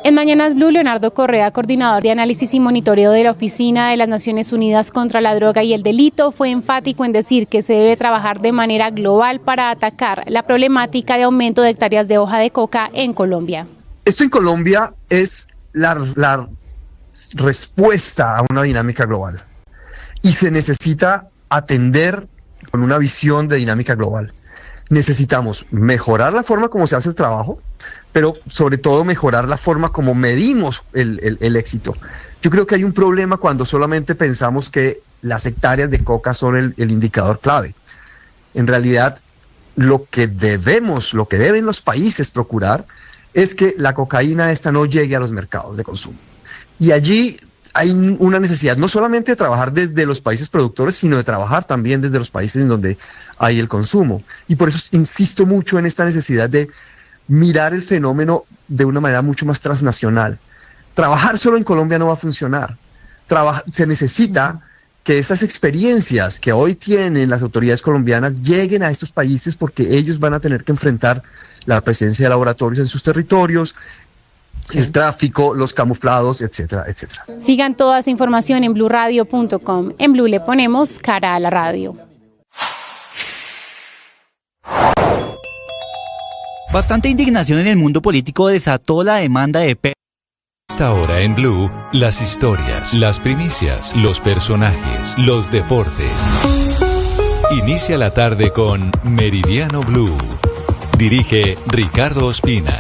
En Mañanas Blue, Leonardo Correa, coordinador de análisis y monitoreo de la Oficina de las Naciones Unidas contra la Droga y el Delito, fue enfático en decir que se debe trabajar de manera global para atacar la problemática de aumento de hectáreas de hoja de coca en Colombia. Esto en Colombia es la respuesta a una dinámica global y se necesita atender con una visión de dinámica global. Necesitamos mejorar la forma como se hace el trabajo, pero sobre todo mejorar la forma como medimos el éxito. Yo creo que hay un problema cuando solamente pensamos que las hectáreas de coca son el indicador clave. En realidad, lo que deben los países procurar es que la cocaína esta no llegue a los mercados de consumo. Y allí hay una necesidad no solamente de trabajar desde los países productores, sino de trabajar también desde los países en donde hay el consumo. Y por eso insisto mucho en esta necesidad de mirar el fenómeno de una manera mucho más transnacional. Trabajar solo en Colombia no va a funcionar. Se necesita que esas experiencias que hoy tienen las autoridades colombianas lleguen a estos países, porque ellos van a tener que enfrentar la presencia de laboratorios en sus territorios, el tráfico, los camuflados, etcétera, etcétera. Sigan toda esa información en bluradio.com. En Blue le ponemos cara a la radio. Bastante indignación en el mundo político desató la demanda de Esta hora en Blue, las historias, las primicias, los personajes, los deportes. Inicia la tarde con Meridiano Blue. Dirige Ricardo Ospina.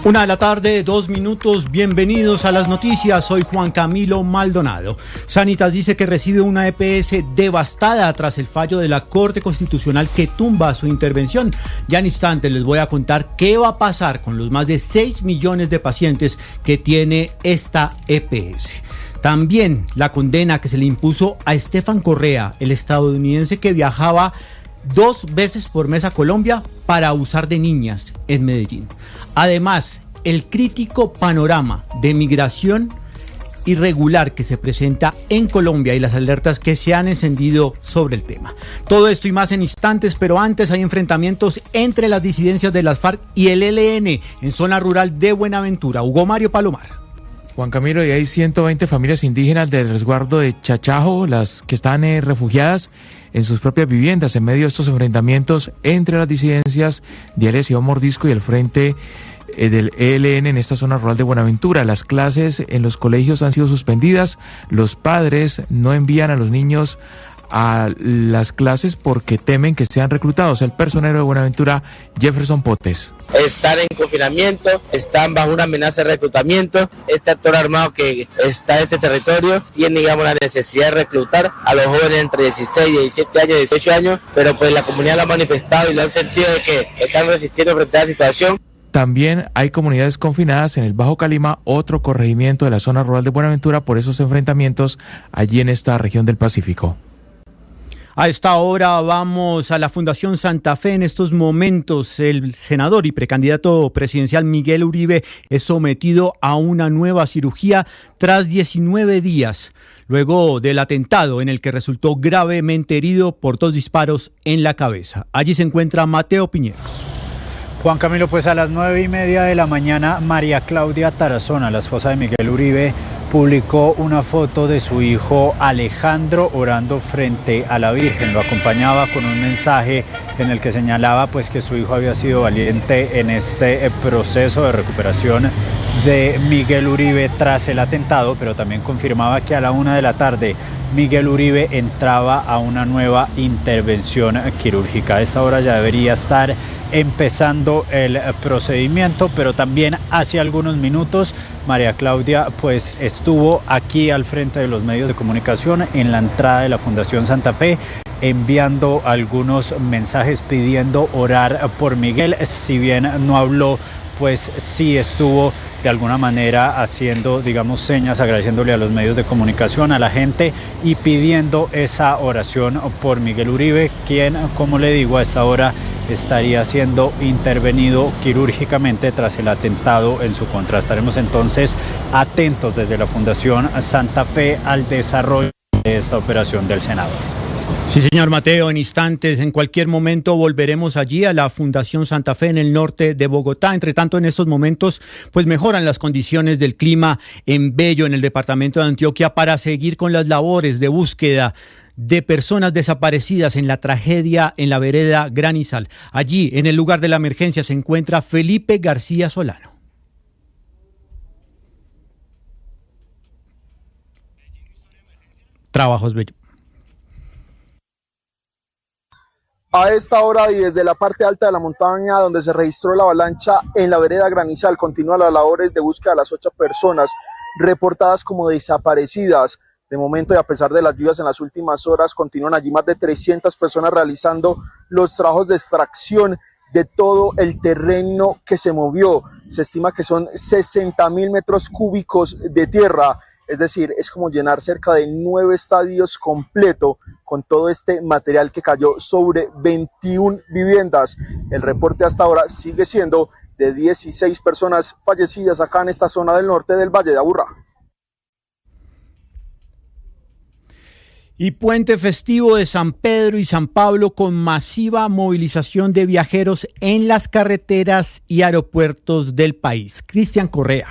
1:02 p.m, bienvenidos a las noticias, soy Juan Camilo Maldonado. Sanitas dice que recibe una EPS devastada tras el fallo de la Corte Constitucional que tumba su intervención. Ya en instantes les voy a contar qué va a pasar con los más de 6 millones de pacientes que tiene esta EPS. También la condena que se le impuso a Estefan Correa, el estadounidense que viajaba 2 veces por mes a Colombia para abusar de niñas en Medellín. Además, el crítico panorama de migración irregular que se presenta en Colombia y las alertas que se han encendido sobre el tema. Todo esto y más en instantes, pero antes hay enfrentamientos entre las disidencias de las FARC y el ELN en zona rural de Buenaventura. Hugo Mario Palomar. Juan Camilo, y hay 120 familias indígenas del resguardo de Chachajo, las que están refugiadas en sus propias viviendas en medio de estos enfrentamientos entre las disidencias de Alias Iván Mordisco y el frente del ELN en esta zona rural de Buenaventura. Las clases en los colegios han sido suspendidas, los padres no envían a los niños a las clases porque temen que sean reclutados. El personero de Buenaventura, Jefferson Potes. Están en confinamiento, están bajo una amenaza de reclutamiento. Este actor armado que está en este territorio tiene, digamos, la necesidad de reclutar a los jóvenes entre 16, 17 años, 18 años, pero pues la comunidad lo ha manifestado y lo han sentido de que están resistiendo frente a la situación. También hay comunidades confinadas en el Bajo Calima, otro corregimiento de la zona rural de Buenaventura, por esos enfrentamientos allí en esta región del Pacífico. A esta hora vamos a la Fundación Santa Fe. En estos momentos el senador y precandidato presidencial Miguel Uribe es sometido a una nueva cirugía tras 19 días, luego del atentado en el que resultó gravemente herido por 2 disparos en la cabeza. Allí se encuentra Mateo Piñeros. Juan Camilo, pues a las 9:30 de la mañana, María Claudia Tarazona, la esposa de Miguel Uribe, publicó una foto de su hijo Alejandro orando frente a la Virgen. Lo acompañaba con un mensaje en el que señalaba pues que su hijo había sido valiente en este proceso de recuperación de Miguel Uribe tras el atentado, pero también confirmaba que a la 1 de la tarde Miguel Uribe entraba a una nueva intervención quirúrgica. A esta hora ya debería estar empezando el procedimiento, pero también hace algunos minutos María Claudia pues estuvo aquí al frente de los medios de comunicación en la entrada de la Fundación Santa Fe, enviando algunos mensajes pidiendo orar por Miguel. Si bien no habló, pues sí estuvo de alguna manera haciendo, digamos, señas, agradeciéndole a los medios de comunicación, a la gente y pidiendo esa oración por Miguel Uribe, quien, como le digo, a esta hora estaría siendo intervenido quirúrgicamente tras el atentado en su contra. Estaremos entonces atentos desde la Fundación Santa Fe al desarrollo de esta operación del senador. Sí, señor Mateo, en instantes, en cualquier momento volveremos allí a la Fundación Santa Fe en el norte de Bogotá. Entre tanto, en estos momentos, pues mejoran las condiciones del clima en Bello, en el departamento de Antioquia, para seguir con las labores de búsqueda de personas desaparecidas en la tragedia en la vereda Granizal. Allí, en el lugar de la emergencia, se encuentra Felipe García Solano. Trabajos Bello. A esta hora y desde la parte alta de la montaña donde se registró la avalancha en la vereda Granizal, continúan las labores de búsqueda de las 8 personas reportadas como desaparecidas. De momento, y a pesar de las lluvias en las últimas horas, continúan allí más de 300 personas realizando los trabajos de extracción de todo el terreno que se movió. Se estima que son 60.000 metros cúbicos de tierra. Es decir, es como llenar cerca de 9 estadios completo con todo este material que cayó sobre 21 viviendas. El reporte hasta ahora sigue siendo de 16 personas fallecidas acá en esta zona del norte del Valle de Aburrá. Y puente festivo de San Pedro y San Pablo con masiva movilización de viajeros en las carreteras y aeropuertos del país. Cristian Correa.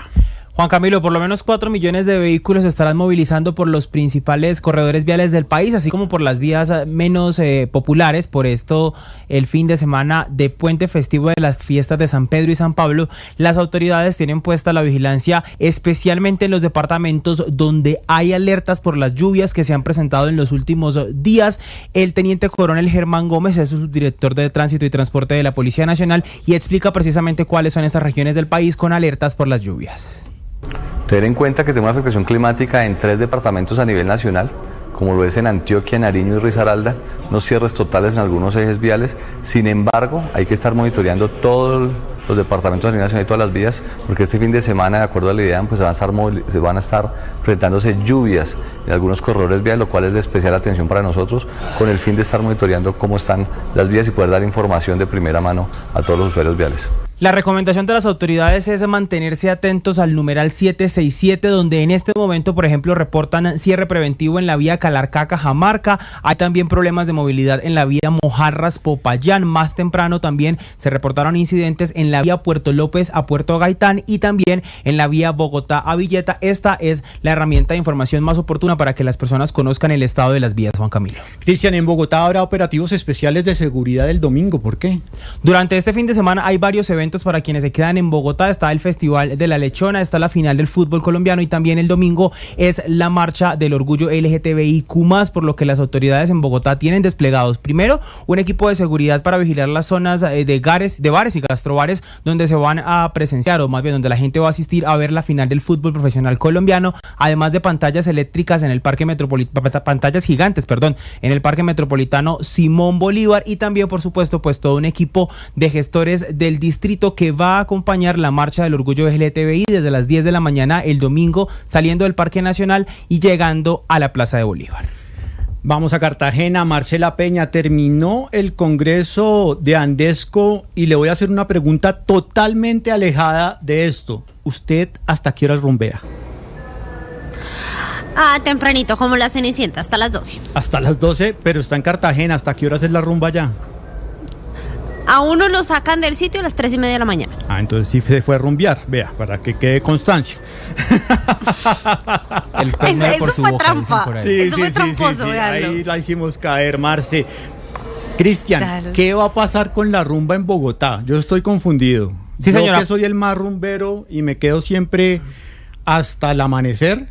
Juan Camilo, por lo menos 4 millones de vehículos se estarán movilizando por los principales corredores viales del país, así como por las vías menos populares. Por esto, el fin de semana de puente festivo de las fiestas de San Pedro y San Pablo, las autoridades tienen puesta la vigilancia, especialmente en los departamentos donde hay alertas por las lluvias que se han presentado en los últimos días. El teniente coronel Germán Gómez es el subdirector de Tránsito y Transporte de la Policía Nacional y explica precisamente cuáles son esas regiones del país con alertas por las lluvias. Tener en cuenta que tenemos una afectación climática en 3 departamentos a nivel nacional, como lo es en Antioquia, Nariño y Risaralda, unos cierres totales en algunos ejes viales. Sin embargo, hay que estar monitoreando todos los departamentos a nivel nacional y todas las vías, porque este fin de semana, de acuerdo a la idea, pues se van a estar presentándose lluvias en algunos corredores viales, lo cual es de especial atención para nosotros, con el fin de estar monitoreando cómo están las vías y poder dar información de primera mano a todos los usuarios viales. La recomendación de las autoridades es mantenerse atentos al numeral 767, donde en este momento, por ejemplo, reportan cierre preventivo en la vía Calarcá-Cajamarca. Hay también problemas de movilidad en la vía Mojarras-Popayán. Más temprano también se reportaron incidentes en la vía Puerto López a Puerto Gaitán y también en la vía Bogotá a Villeta. Esta es la herramienta de información más oportuna para que las personas conozcan el estado de las vías, Juan Camilo. Cristian, en Bogotá habrá operativos especiales de seguridad el domingo. ¿Por qué? Durante este fin de semana hay varios eventos para quienes se quedan en Bogotá. Está el Festival de la Lechona, está la final del fútbol colombiano y también el domingo es la marcha del orgullo LGTBIQ+, por lo que las autoridades en Bogotá tienen desplegados primero un equipo de seguridad para vigilar las zonas de bares y gastrobares donde se van a presenciar, o más bien donde la gente va a asistir a ver la final del fútbol profesional colombiano, además de pantallas eléctricas en el parque pantallas gigantes, en el parque metropolitano Simón Bolívar, y también por supuesto pues todo un equipo de gestores del distrito que va a acompañar la marcha del orgullo LGTBI desde las 10 de la mañana el domingo, saliendo del Parque Nacional y llegando a la Plaza de Bolívar. Vamos a Cartagena. Marcela Peña, terminó el Congreso de Andesco y le voy a hacer una pregunta totalmente alejada de esto. ¿Usted hasta qué horas rumbea? Tempranito, como la Cenicienta, hasta las 12. Hasta las 12, pero está en Cartagena. ¿Hasta qué horas es la rumba ya? A uno lo sacan del sitio a las 3:30 de la mañana. Entonces sí se fue a rumbear, vea, para que quede constancia. Eso fue trampa. Eso fue tramposo, sí. Ahí la hicimos caer, Marce. Cristian, ¿qué va a pasar con la rumba en Bogotá? Yo estoy confundido. Sí, yo señora. que soy el más rumbero y me quedo siempre hasta el amanecer.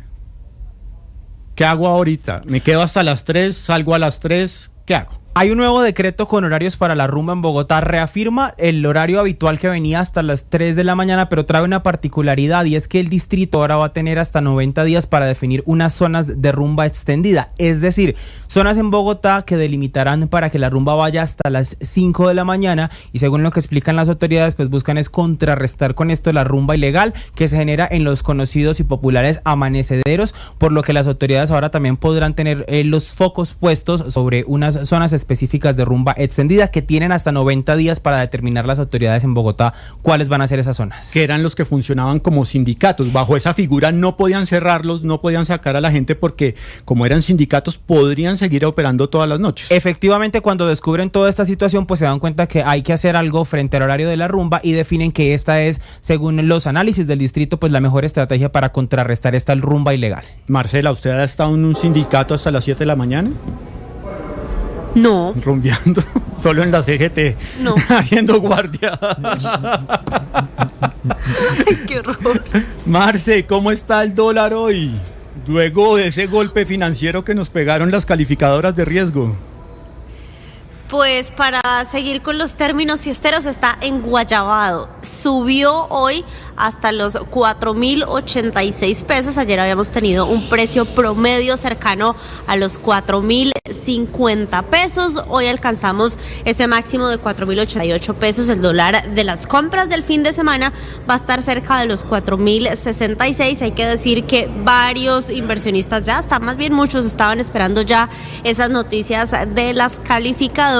¿Qué hago ahorita? ¿Me quedo hasta las 3? ¿Salgo a las 3? ¿Qué hago? Hay un nuevo decreto con horarios para la rumba en Bogotá. Reafirma el horario habitual que venía hasta las 3 de la mañana, pero trae una particularidad, y es que el distrito ahora va a tener hasta 90 días para definir unas zonas de rumba extendida. Es decir, zonas en Bogotá que delimitarán para que la rumba vaya hasta las 5 de la mañana, y según lo que explican las autoridades, pues buscan es contrarrestar con esto la rumba ilegal que se genera en los conocidos y populares amanecederos, por lo que las autoridades ahora también podrán tener los focos puestos sobre unas zonas específicas específicas de rumba extendida que tienen hasta 90 días para determinar las autoridades en Bogotá cuáles van a ser esas zonas. Que eran los que funcionaban como sindicatos. Bajo esa figura no podían cerrarlos, no podían sacar a la gente porque como eran sindicatos podrían seguir operando todas las noches. Efectivamente, cuando descubren toda esta situación, pues se dan cuenta que hay que hacer algo frente al horario de la rumba y definen que esta es, según los análisis del distrito, pues la mejor estrategia para contrarrestar esta rumba ilegal. Marcela, ¿usted ha estado en un sindicato hasta las 7 de la mañana? No. Rumbeando, solo en la CGT. No. Haciendo guardia. Ay, qué horror. Marce, ¿cómo está el dólar hoy? Luego de ese golpe financiero que nos pegaron las calificadoras de riesgo. Pues para seguir con los términos fiesteros, está enguayabado. Subió hoy hasta los 4.086 pesos. Ayer habíamos tenido un precio promedio cercano a los 4.050 pesos. Hoy alcanzamos ese máximo de 4.088 pesos. El dólar de las compras del fin de semana va a estar cerca de los 4.066. Hay que decir que varios inversionistas ya, hasta más bien muchos, estaban esperando ya esas noticias de las calificadoras.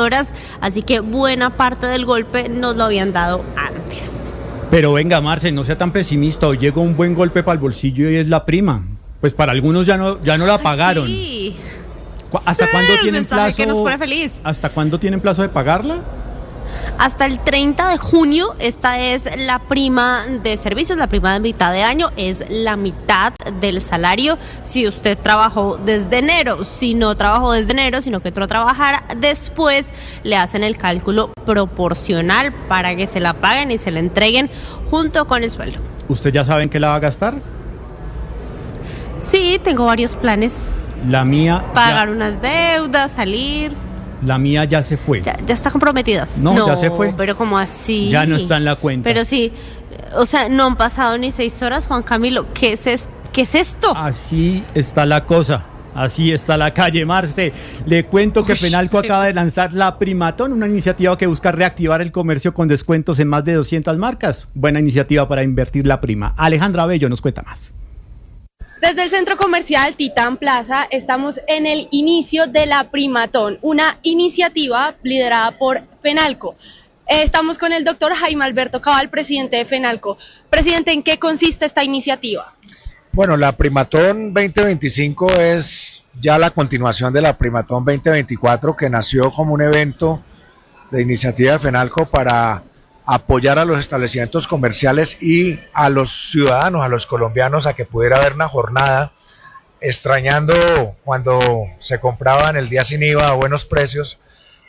Así que buena parte del golpe nos lo habían dado antes. Pero venga, Marce, no sea tan pesimista. Hoy llegó un buen golpe para el bolsillo y es la prima. Pues para algunos ya no la pagaron. Sí. ¿Hasta cuándo tienen plazo? Que nos pone feliz. ¿Hasta cuándo tienen plazo de pagarla? Hasta el 30 de junio, esta es la prima de servicios, la prima de mitad de año, es la mitad del salario si usted trabajó desde enero. Si no trabajó desde enero, sino que entró a trabajar después, le hacen el cálculo proporcional para que se la paguen y se la entreguen junto con el sueldo. ¿Usted ya sabe en qué la va a gastar? Sí, tengo varios planes. La mía... Pagar unas deudas, salir... La mía ya se fue. Ya está comprometida. No, ya se fue. Pero ¿cómo así? Ya no está en la cuenta. Pero sí, o sea, no han pasado ni 6 horas, Juan Camilo. ¿Qué es esto? Así está la cosa. Así está la calle, Marce. Le cuento que Fenalco acaba de lanzar la Primatón, una iniciativa que busca reactivar el comercio con descuentos en más de 200 marcas. Buena iniciativa para invertir la prima. Alejandra Bello nos cuenta más. Desde el centro comercial Titán Plaza estamos en el inicio de la Primatón, una iniciativa liderada por Fenalco. Estamos con el doctor Jaime Alberto Cabal, presidente de Fenalco. Presidente, ¿en qué consiste esta iniciativa? Bueno, la Primatón 2025 es ya la continuación de la Primatón 2024, que nació como un evento de iniciativa de Fenalco para apoyar a los establecimientos comerciales y a los ciudadanos, a los colombianos, a que pudiera haber una jornada, extrañando cuando se compraban el día sin IVA a buenos precios,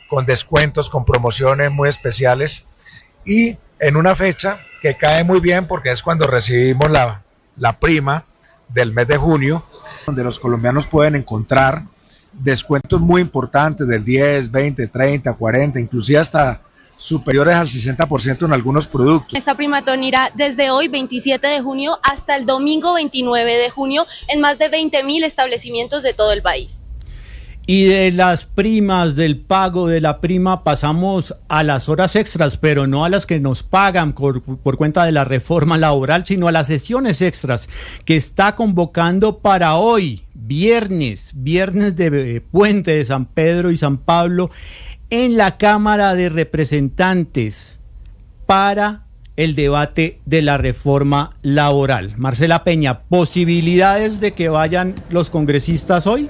con descuentos, con promociones muy especiales, y en una fecha que cae muy bien porque es cuando recibimos la prima del mes de junio, donde los colombianos pueden encontrar descuentos muy importantes del 10, 20, 30, 40, inclusive hasta superiores al 60% en algunos productos. Esta Primatón irá desde hoy, 27 de junio, hasta el domingo 29 de junio en más de 20.000 establecimientos de todo el país. Y de las primas, del pago de la prima, pasamos a las horas extras, pero no a las que nos pagan por cuenta de la reforma laboral, sino a las sesiones extras que está convocando para hoy, viernes de Puente de San Pedro y San Pablo, en la Cámara de Representantes para el debate de la reforma laboral. Marcela Peña, ¿posibilidades de que vayan los congresistas hoy?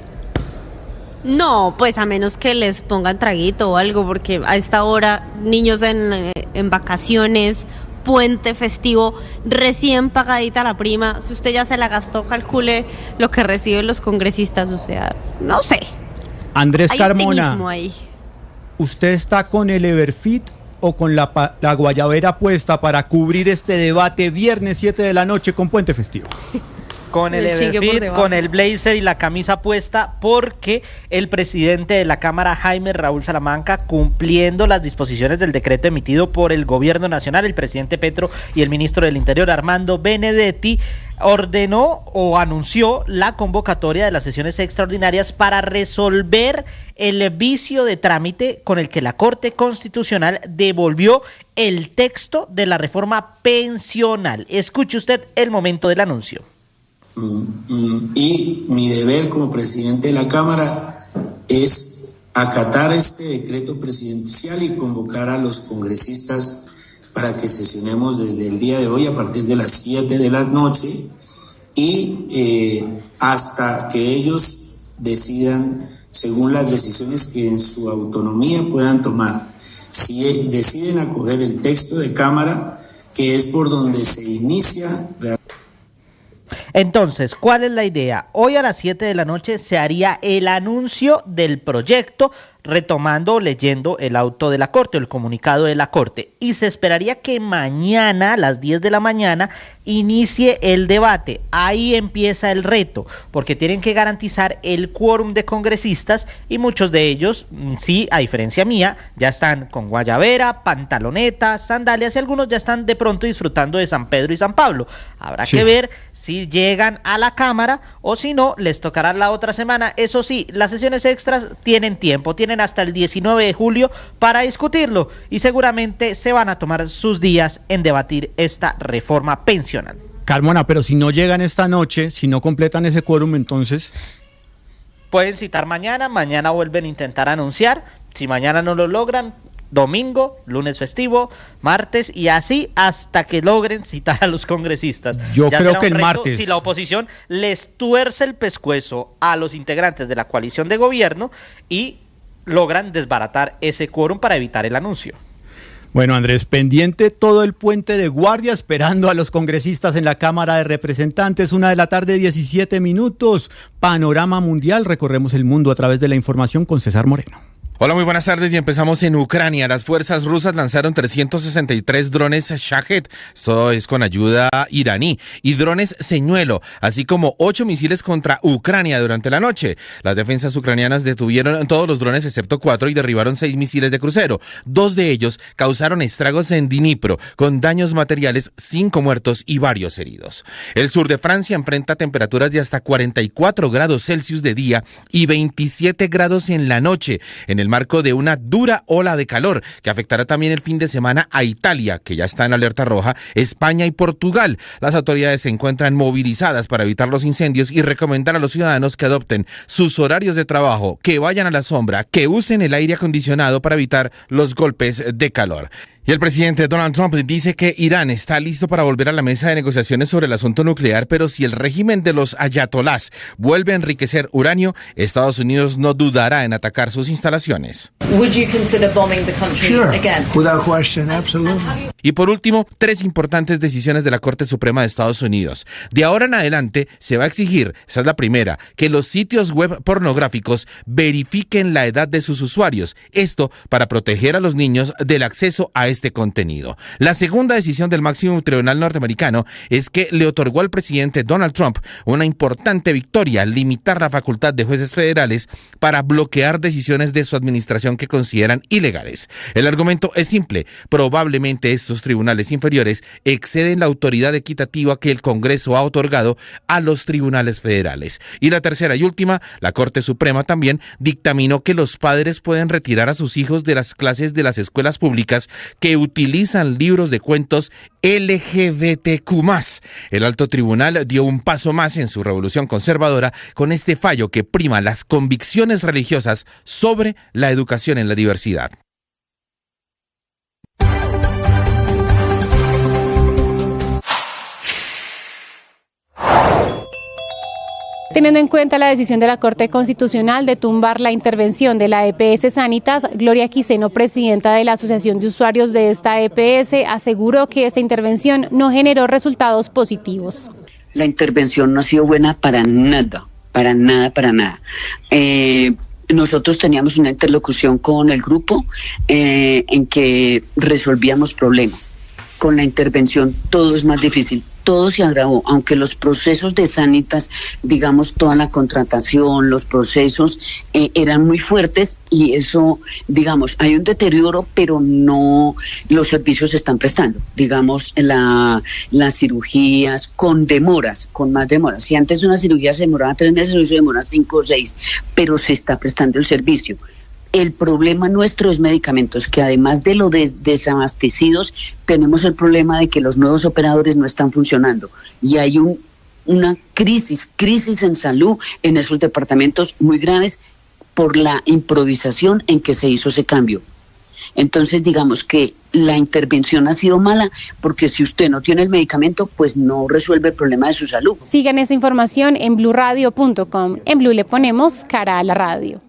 No, pues a menos que les pongan traguito o algo, porque a esta hora niños en vacaciones, puente festivo, recién pagadita la prima. Si usted ya se la gastó, calcule lo que reciben los congresistas, o sea, no sé. Andrés Carmona, ahí. ¿Usted está con el Everfit o con la guayabera puesta para cubrir este debate viernes 7 de la noche con puente festivo? Con el Everfit, con el blazer y la camisa puesta, porque el presidente de la Cámara, Jaime Raúl Salamanca, cumpliendo las disposiciones del decreto emitido por el gobierno nacional, el presidente Petro y el ministro del Interior, Armando Benedetti, ordenó o anunció la convocatoria de las sesiones extraordinarias para resolver el vicio de trámite con el que la Corte Constitucional devolvió el texto de la reforma pensional. Escuche usted el momento del anuncio. Y mi deber como presidente de la Cámara es acatar este decreto presidencial y convocar a los congresistas para que sesionemos desde el día de hoy a partir de las 7 de la noche y hasta que ellos decidan según las decisiones que en su autonomía puedan tomar. Si deciden acoger el texto de Cámara, que es por donde se inicia. Entonces, ¿cuál es la idea? Hoy a las 7 de la noche se haría el anuncio del proyecto, retomando o leyendo el auto de la Corte, el comunicado de la Corte, y se esperaría que mañana a las 10 de la mañana inicie el debate. Ahí empieza el reto, porque tienen que garantizar el quórum de congresistas y muchos de ellos, sí, a diferencia mía, ya están con guayabera, pantalonetas, sandalias y algunos ya están de pronto disfrutando de San Pedro y San Pablo. Habrá que ver si llegan a la Cámara o si no, les tocará la otra semana. Eso sí, las sesiones extras tienen tiempo, tienen hasta el 19 de julio para discutirlo y seguramente se van a tomar sus días en debatir esta reforma pensional. Carmona, pero si no llegan esta noche, si no completan ese quórum, entonces... Pueden citar mañana vuelven a intentar anunciar, si mañana no lo logran, domingo, lunes festivo, martes y así hasta que logren citar a los congresistas. Yo creo que el martes. Si la oposición les tuerce el pescuezo a los integrantes de la coalición de gobierno y logran desbaratar ese quórum para evitar el anuncio. Bueno, Andrés, pendiente todo el puente de guardia esperando a los congresistas en la Cámara de Representantes. 1:17 p.m. Panorama mundial. Recorremos el mundo a través de la información con César Moreno. Hola, muy buenas tardes y empezamos en Ucrania. Las fuerzas rusas lanzaron 363 drones Shahed, esto es con ayuda iraní, y drones Señuelo, así como 8 misiles contra Ucrania durante la noche. Las defensas ucranianas detuvieron todos los drones excepto 4 y derribaron 6 misiles de crucero. 2 de ellos causaron estragos en Dnipro, con daños materiales, 5 muertos y varios heridos. El sur de Francia enfrenta temperaturas de hasta 44 grados Celsius de día y 27 grados en la noche, en el marco de una dura ola de calor que afectará también el fin de semana a Italia, que ya está en alerta roja, España y Portugal. Las autoridades se encuentran movilizadas para evitar los incendios y recomendar a los ciudadanos que adopten sus horarios de trabajo, que vayan a la sombra, que usen el aire acondicionado para evitar los golpes de calor. Y el presidente Donald Trump dice que Irán está listo para volver a la mesa de negociaciones sobre el asunto nuclear, pero si el régimen de los ayatolás vuelve a enriquecer uranio, Estados Unidos no dudará en atacar sus instalaciones. Would you consider bombing the country again? Without question, absolutely. Y por último, 3 importantes decisiones de la Corte Suprema de Estados Unidos. De ahora en adelante se va a exigir, esa es la primera, que los sitios web pornográficos verifiquen la edad de sus usuarios. Esto para proteger a los niños del acceso a este contenido. La segunda decisión del máximo tribunal norteamericano es que le otorgó al presidente Donald Trump una importante victoria, limitar la facultad de jueces federales para bloquear decisiones de su administración que consideran ilegales. El argumento es simple, probablemente estos tribunales inferiores exceden la autoridad equitativa que el Congreso ha otorgado a los tribunales federales. Y la tercera y última, la Corte Suprema también dictaminó que los padres pueden retirar a sus hijos de las clases de las escuelas públicas que utilizan libros de cuentos LGBTQ+. El alto tribunal dio un paso más en su revolución conservadora con este fallo que prima las convicciones religiosas sobre la educación en la diversidad. Teniendo en cuenta la decisión de la Corte Constitucional de tumbar la intervención de la EPS Sanitas, Gloria Quiseno, presidenta de la Asociación de Usuarios de esta EPS, aseguró que esta intervención no generó resultados positivos. La intervención no ha sido buena para nada, para nada. Nosotros teníamos una interlocución con el grupo en que resolvíamos problemas. Con la intervención todo es más difícil, todo se agravó, aunque los procesos de Sanitas, digamos, toda la contratación, los procesos eran muy fuertes y eso, digamos, hay un deterioro, pero no, los servicios se están prestando, digamos, las cirugías con demoras, con más demoras. Si antes una cirugía se demoraba 3 meses, hoy se demora 5 o 6, pero se está prestando el servicio. El problema nuestro es medicamentos, que además de lo desabastecidos, tenemos el problema de que los nuevos operadores no están funcionando y hay una crisis en salud en esos departamentos muy graves por la improvisación en que se hizo ese cambio. Entonces, digamos que la intervención ha sido mala porque si usted no tiene el medicamento, pues no resuelve el problema de su salud. Sigan esa información en bluradio.com. En Blue le ponemos cara a la radio.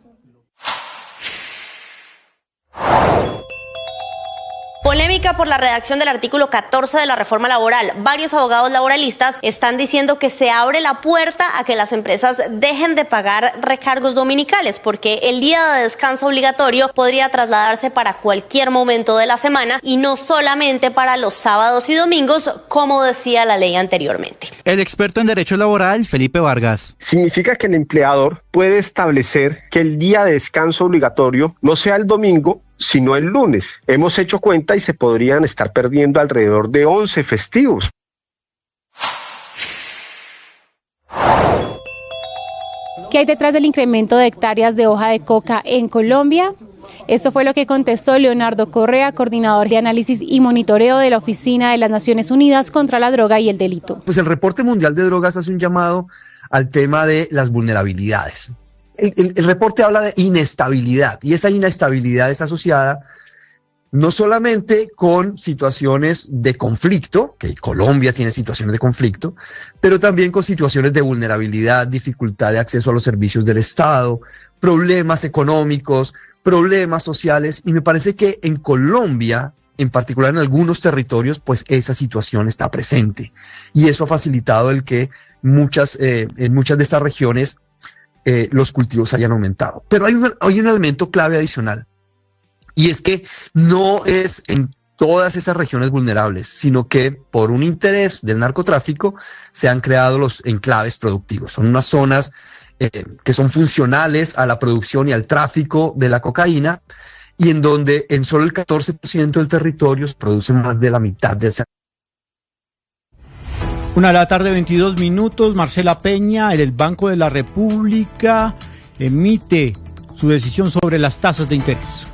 Polémica por la redacción del artículo 14 de la reforma laboral. Varios abogados laboralistas están diciendo que se abre la puerta a que las empresas dejen de pagar recargos dominicales, porque el día de descanso obligatorio podría trasladarse para cualquier momento de la semana y no solamente para los sábados y domingos, como decía la ley anteriormente. El experto en derecho laboral, Felipe Vargas. Significa que el empleador puede establecer que el día de descanso obligatorio no sea el domingo, sino el lunes. Hemos hecho cuenta y se podrían estar perdiendo alrededor de 11 festivos. ¿Qué hay detrás del incremento de hectáreas de hoja de coca en Colombia? Esto fue lo que contestó Leonardo Correa, coordinador de análisis y monitoreo de la Oficina de las Naciones Unidas contra la Droga y el Delito. Pues el reporte mundial de drogas hace un llamado al tema de las vulnerabilidades. El reporte habla de inestabilidad y esa inestabilidad está asociada no solamente con situaciones de conflicto, que Colombia tiene situaciones de conflicto, pero también con situaciones de vulnerabilidad, dificultad de acceso a los servicios del Estado, problemas económicos, problemas sociales, y me parece que en Colombia, en particular en algunos territorios, pues esa situación está presente y eso ha facilitado el que en muchas de estas regiones los cultivos hayan aumentado. Pero hay un elemento clave adicional, y es que no es en todas esas regiones vulnerables, sino que por un interés del narcotráfico se han creado los enclaves productivos. Son unas zonas que son funcionales a la producción y al tráfico de la cocaína, y en donde en solo el 14% del territorio se produce más de la mitad de esa. 1:22 p.m, Marcela Peña, el Banco de la República emite su decisión sobre las tasas de interés.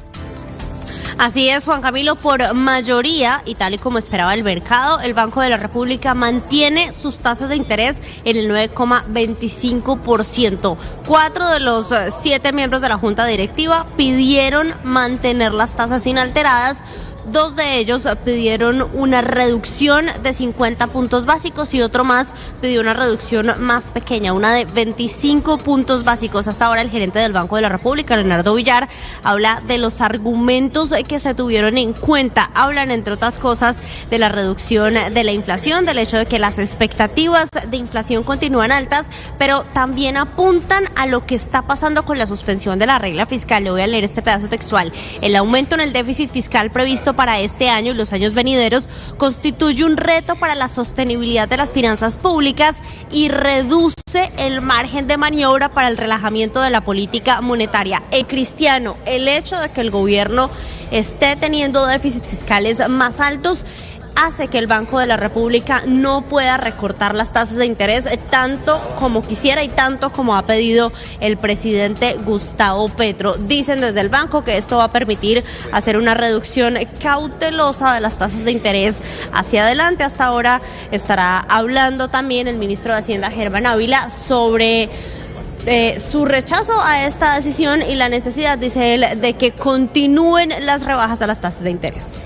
Así es, Juan Camilo, por mayoría y tal y como esperaba el mercado, el Banco de la República mantiene sus tasas de interés en el 9,25%. 4 de los 7 miembros de la Junta Directiva pidieron mantener las tasas inalteradas. 2 de ellos pidieron una reducción de 50 puntos básicos y otro más pidió una reducción más pequeña, una de 25 puntos básicos. Hasta ahora el gerente del Banco de la República, Leonardo Villar, habla de los argumentos que se tuvieron en cuenta. Hablan, entre otras cosas, de la reducción de la inflación, del hecho de que las expectativas de inflación continúan altas, pero también apuntan a lo que está pasando con la suspensión de la regla fiscal. Le voy a leer este pedazo textual. El aumento en el déficit fiscal previsto para este año y los años venideros constituye un reto para la sostenibilidad de las finanzas públicas y reduce el margen de maniobra para el relajamiento de la política monetaria. Cristiano, el hecho de que el gobierno esté teniendo déficits fiscales más altos hace que el Banco de la República no pueda recortar las tasas de interés tanto como quisiera y tanto como ha pedido el presidente Gustavo Petro. Dicen desde el banco que esto va a permitir hacer una reducción cautelosa de las tasas de interés hacia adelante. Hasta ahora estará hablando también el ministro de Hacienda, Germán Ávila, sobre su rechazo a esta decisión y la necesidad, dice él, de que continúen las rebajas a las tasas de interés.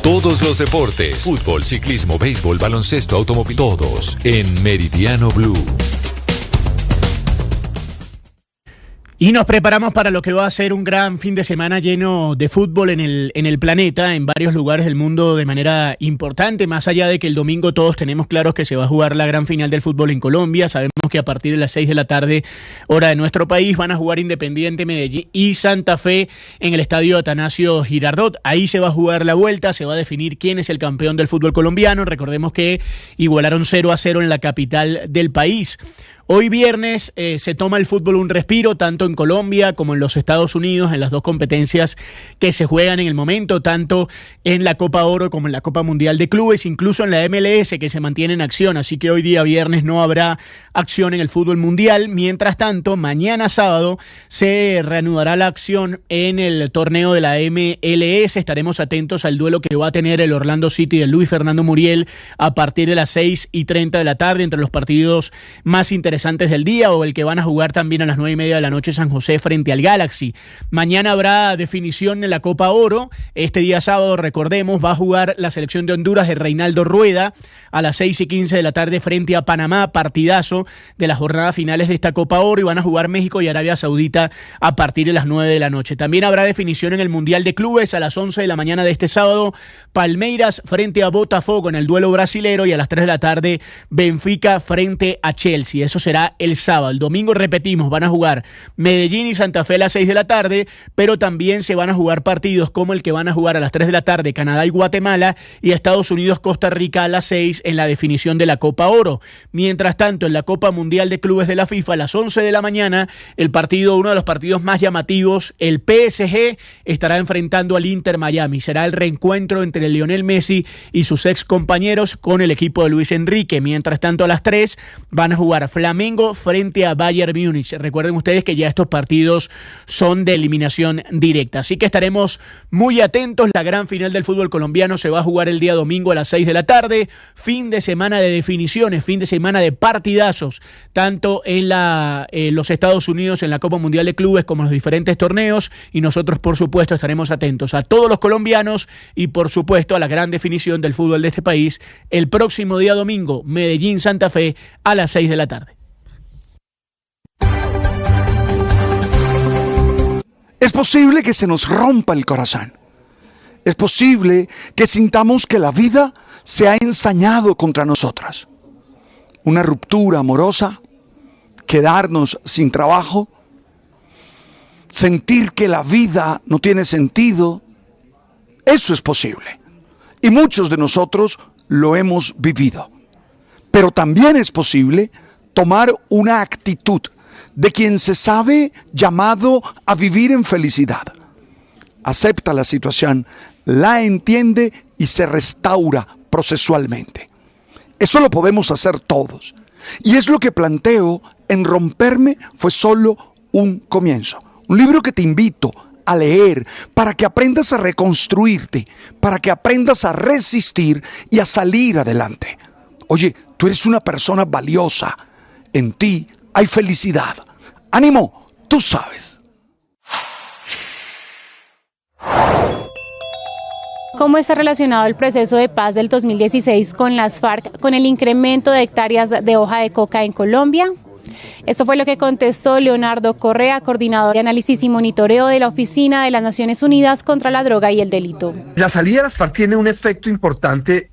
Todos los deportes, fútbol, ciclismo, béisbol, baloncesto, automóvil, todos en Meridiano Blue. Y nos preparamos para lo que va a ser un gran fin de semana lleno de fútbol en el planeta, en varios lugares del mundo de manera importante, más allá de que el domingo todos tenemos claros que se va a jugar la gran final del fútbol en Colombia. Sabemos que a partir de las 6 de la tarde, hora de nuestro país, van a jugar Independiente Medellín y Santa Fe en el estadio Atanasio Girardot. Ahí se va a jugar la vuelta, se va a definir quién es el campeón del fútbol colombiano. Recordemos que igualaron 0-0 en la capital del país. Hoy viernes se toma el fútbol un respiro, tanto en Colombia como en los Estados Unidos, en las dos competencias que se juegan en el momento, tanto en la Copa Oro como en la Copa Mundial de Clubes, incluso en la MLS, que se mantiene en acción. Así que hoy día viernes no habrá acción en el fútbol mundial. Mientras tanto, mañana sábado se reanudará la acción en el torneo de la MLS. Estaremos atentos al duelo que va a tener el Orlando City de Luis Fernando Muriel a partir de las 6:30 de la tarde, entre los partidos más interesantes interesantes del día, o el que van a jugar también a las 9:30 de la noche San José frente al Galaxy. Mañana habrá definición en la Copa Oro. Este día sábado, recordemos, va a jugar la selección de Honduras de Reinaldo Rueda a las 6:15 de la tarde frente a Panamá, partidazo de las jornadas finales de esta Copa Oro, y van a jugar México y Arabia Saudita a partir de las 9 de la noche. También habrá definición en el Mundial de Clubes a las 11 de la mañana de este sábado, Palmeiras frente a Botafogo en el duelo brasilero, y a las 3 de la tarde Benfica frente a Chelsea. Eso será el sábado. El domingo, repetimos, van a jugar Medellín y Santa Fe a las 6 de la tarde, pero también se van a jugar partidos como el que van a jugar a las 3 de la tarde Canadá y Guatemala, y Estados Unidos Costa Rica a las 6 en la definición de la Copa Oro. Mientras tanto, en la Copa Mundial de Clubes de la FIFA a las 11 de la mañana, el partido, uno de los partidos más llamativos, el PSG estará enfrentando al Inter Miami. Será el reencuentro entre Lionel Messi y sus ex compañeros con el equipo de Luis Enrique. Mientras tanto, a las 3 van a jugar Flamengo frente a Bayern Múnich. Recuerden ustedes que ya estos partidos son de eliminación directa, así que estaremos muy atentos. La gran final del fútbol colombiano se va a jugar el día domingo a las 6 de la tarde. Fin de semana de definiciones, fin de semana de partidazos, tanto en los Estados Unidos, en la Copa Mundial de Clubes, como en los diferentes torneos, y nosotros, por supuesto, estaremos atentos a todos los colombianos y, por supuesto, a la gran definición del fútbol de este país el próximo día domingo, Medellín-Santa Fe a las 6 de la tarde. Es posible que se nos rompa el corazón. Es posible que sintamos que la vida se ha ensañado contra nosotras. Una ruptura amorosa, quedarnos sin trabajo, sentir que la vida no tiene sentido. Eso es posible. Y muchos de nosotros lo hemos vivido. Pero también es posible tomar una actitud de quien se sabe llamado a vivir en felicidad. Acepta la situación, la entiende y se restaura procesualmente. Eso lo podemos hacer todos. Y es lo que planteo en Romperme fue solo un comienzo. Un libro que te invito a leer para que aprendas a reconstruirte, para que aprendas a resistir y a salir adelante. Oye, tú eres una persona valiosa. En ti hay felicidad. ¡Ánimo! Tú sabes. ¿Cómo está relacionado el proceso de paz del 2016 con las FARC con el incremento de hectáreas de hoja de coca en Colombia? Esto fue lo que contestó Leonardo Correa, coordinador de análisis y monitoreo de la Oficina de las Naciones Unidas contra la Droga y el Delito. La salida de las FARC tiene un efecto importante,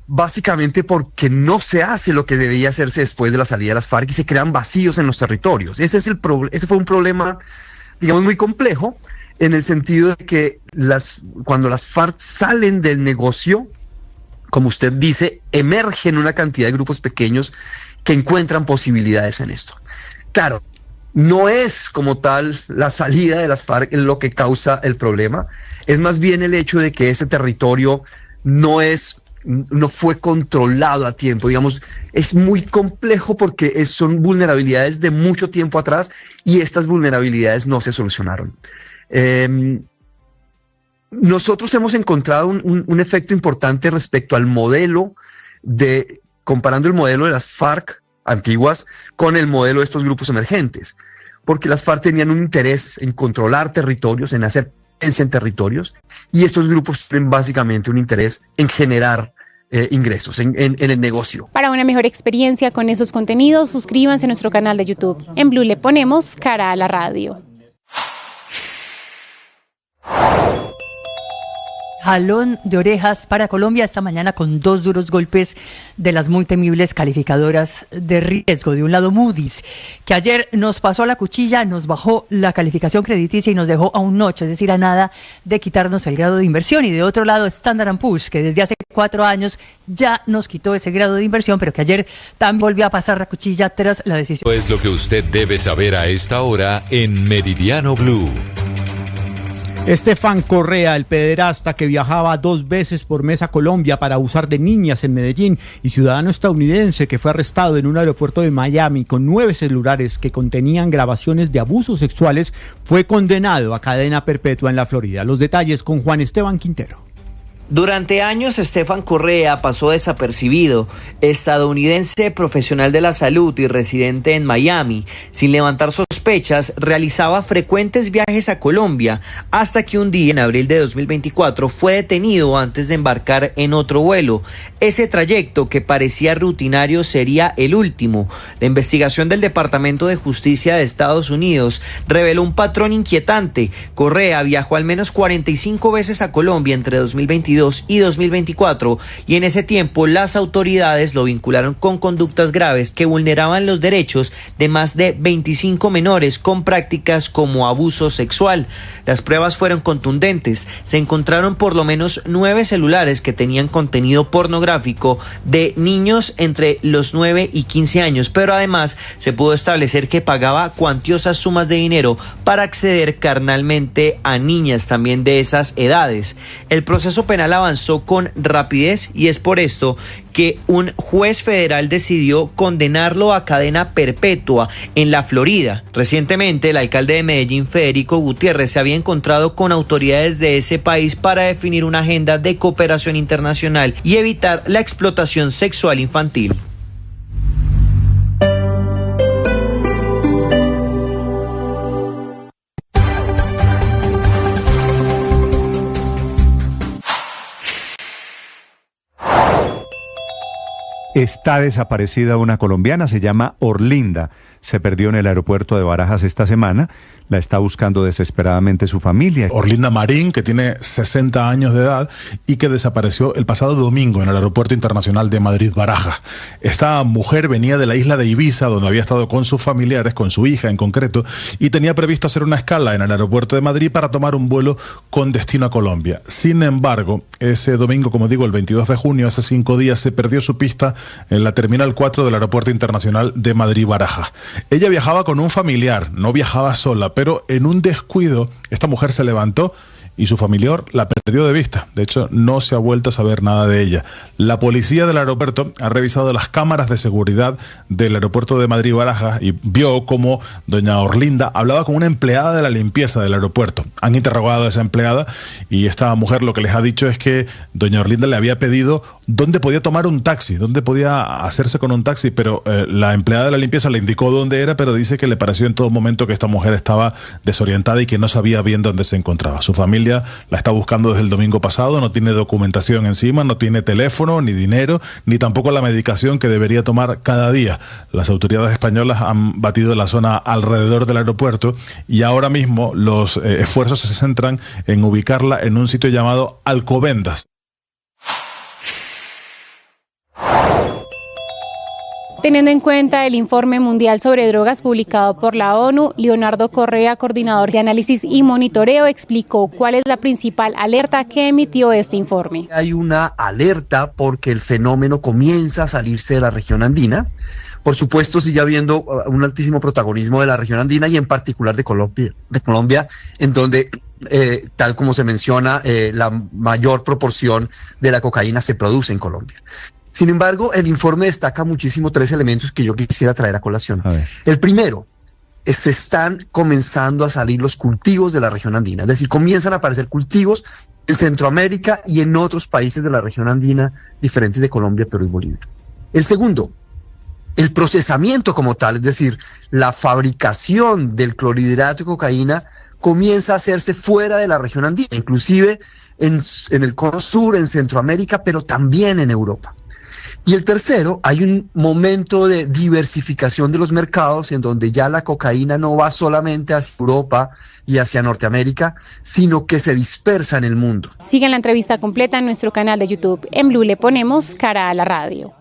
básicamente porque no se hace lo que debía hacerse después de la salida de las FARC y se crean vacíos en los territorios. Ese fue un problema, digamos, muy complejo, en el sentido de que cuando las FARC salen del negocio, como usted dice, emergen una cantidad de grupos pequeños que encuentran posibilidades en esto. Claro, no es como tal la salida de las FARC lo que causa el problema, es más bien el hecho de que ese territorio no fue controlado a tiempo. Digamos, es muy complejo porque son vulnerabilidades de mucho tiempo atrás y estas vulnerabilidades no se solucionaron. Nosotros hemos encontrado un efecto importante respecto al modelo comparando el modelo de las FARC antiguas con el modelo de estos grupos emergentes, porque las FARC tenían un interés en controlar territorios, en hacer presencia en territorios, y estos grupos tienen básicamente un interés en generar ingresos en el negocio. Para una mejor experiencia con esos contenidos, suscríbanse a nuestro canal de YouTube. En Blue le ponemos cara a la radio. Jalón de orejas para Colombia esta mañana con dos duros golpes de las muy temibles calificadoras de riesgo. De un lado, Moody's, que ayer nos pasó la cuchilla, nos bajó la calificación crediticia y nos dejó a un notch, es decir, a nada de quitarnos el grado de inversión. Y de otro lado, Standard & Poor's, que desde hace 4 años ya nos quitó ese grado de inversión, pero que ayer también volvió a pasar la cuchilla tras la decisión. Es lo que usted debe saber a esta hora en Meridiano Blue. Estefan Correa, el pederasta que viajaba 2 veces por mes a Colombia para abusar de niñas en Medellín, y ciudadano estadounidense que fue arrestado en un aeropuerto de Miami con 9 celulares que contenían grabaciones de abusos sexuales, fue condenado a cadena perpetua en la Florida. Los detalles con Juan Esteban Quintero. Durante años, Estefan Correa pasó desapercibido, estadounidense profesional de la salud y residente en Miami. Sin levantar sospechas, realizaba frecuentes viajes a Colombia, hasta que un día, en abril de 2024, fue detenido antes de embarcar en otro vuelo. Ese trayecto, que parecía rutinario, sería el último. La investigación del Departamento de Justicia de Estados Unidos reveló un patrón inquietante. Correa viajó al menos 45 veces a Colombia entre 2022 y 2024, y en ese tiempo las autoridades lo vincularon con conductas graves que vulneraban los derechos de más de 25 menores con prácticas como abuso sexual. Las pruebas fueron contundentes. Se encontraron por lo menos 9 celulares que tenían contenido pornográfico de niños entre los 9 y 15 años, pero además se pudo establecer que pagaba cuantiosas sumas de dinero para acceder carnalmente a niñas también de esas edades. El proceso penal avanzó con rapidez, y es por esto que un juez federal decidió condenarlo a cadena perpetua en la Florida. Recientemente, el alcalde de Medellín, Federico Gutiérrez, se había encontrado con autoridades de ese país para definir una agenda de cooperación internacional y evitar la explotación sexual infantil. Está desaparecida una colombiana, se llama Orlinda. Se perdió en el aeropuerto de Barajas esta semana. La está buscando desesperadamente su familia. Orlinda Marín, que tiene 60 años de edad y que desapareció el pasado domingo en el Aeropuerto Internacional de Madrid-Barajas. Esta mujer venía de la isla de Ibiza, donde había estado con sus familiares, con su hija en concreto, y tenía previsto hacer una escala en el aeropuerto de Madrid para tomar un vuelo con destino a Colombia. Sin embargo, ese domingo, como digo, el 22 de junio, hace 5 días, se perdió su pista en la Terminal 4 del Aeropuerto Internacional de Madrid-Barajas. Ella viajaba con un familiar, no viajaba sola, pero en un descuido esta mujer se levantó y su familiar la perdió de vista. De hecho, no se ha vuelto a saber nada de ella. La policía del aeropuerto ha revisado las cámaras de seguridad del aeropuerto de Madrid-Barajas y vio cómo doña Orlinda hablaba con una empleada de la limpieza del aeropuerto. Han interrogado a esa empleada y esta mujer lo que les ha dicho es que doña Orlinda le había pedido dónde podía tomar un taxi, dónde podía hacerse con un taxi, pero la empleada de la limpieza le indicó dónde era, pero dice que le pareció en todo momento que esta mujer estaba desorientada y que no sabía bien dónde se encontraba. Su familia la está buscando desde el domingo pasado, no tiene documentación encima, no tiene teléfono, ni dinero, ni tampoco la medicación que debería tomar cada día. Las autoridades españolas han batido la zona alrededor del aeropuerto y ahora mismo los esfuerzos se centran en ubicarla en un sitio llamado Alcobendas. Teniendo en cuenta el informe mundial sobre drogas publicado por la ONU, Leonardo Correa, coordinador de análisis y monitoreo, explicó cuál es la principal alerta que emitió este informe. Hay una alerta porque el fenómeno comienza a salirse de la región andina. Por supuesto, sigue habiendo un altísimo protagonismo de la región andina y en particular de Colombia, en donde, tal como se menciona, la mayor proporción de la cocaína se produce en Colombia. Sin embargo, el informe destaca muchísimo 3 elementos que yo quisiera traer a colación. El primero, se están comenzando a salir los cultivos de la región andina, es decir, comienzan a aparecer cultivos en Centroamérica y en otros países de la región andina diferentes de Colombia, Perú y Bolivia. El segundo, el procesamiento como tal, es decir, la fabricación del clorhidrato de cocaína comienza a hacerse fuera de la región andina, inclusive en el cono sur, en Centroamérica, pero también en Europa. Y el tercero, hay un momento de diversificación de los mercados en donde ya la cocaína no va solamente hacia Europa y hacia Norteamérica, sino que se dispersa en el mundo. Sigan la entrevista completa en nuestro canal de YouTube. En Blue le ponemos cara a la radio.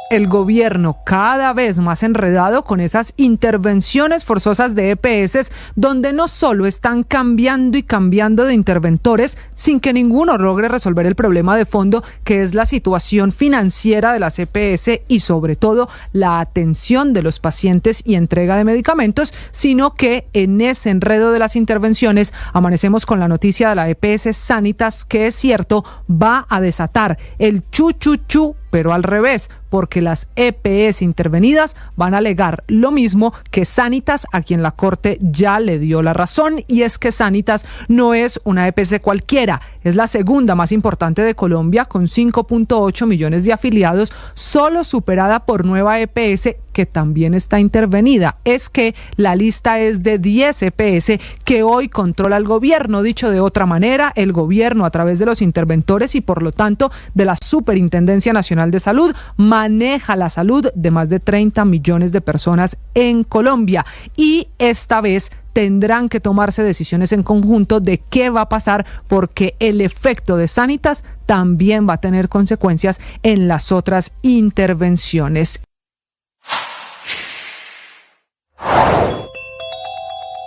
El gobierno cada vez más enredado con esas intervenciones forzosas de EPS, donde no solo están cambiando y cambiando de interventores sin que ninguno logre resolver el problema de fondo, que es la situación financiera de las EPS y sobre todo la atención de los pacientes y entrega de medicamentos, sino que en ese enredo de las intervenciones amanecemos con la noticia de la EPS Sanitas, que es cierto, va a desatar el chu-chu-chu, pero al revés, porque las EPS intervenidas van a alegar lo mismo que Sanitas, a quien la Corte ya le dio la razón, y es que Sanitas no es una EPS cualquiera, es la segunda más importante de Colombia con 5.8 millones de afiliados, solo superada por Nueva EPS, que también está intervenida. Es que la lista es de 10 EPS que hoy controla el gobierno. Dicho de otra manera, el gobierno, a través de los interventores y por lo tanto de la Superintendencia Nacional de Salud, maneja la salud de más de 30 millones de personas en Colombia. Y esta vez tendrán que tomarse decisiones en conjunto de qué va a pasar, porque el efecto de Sanitas también va a tener consecuencias en las otras intervenciones.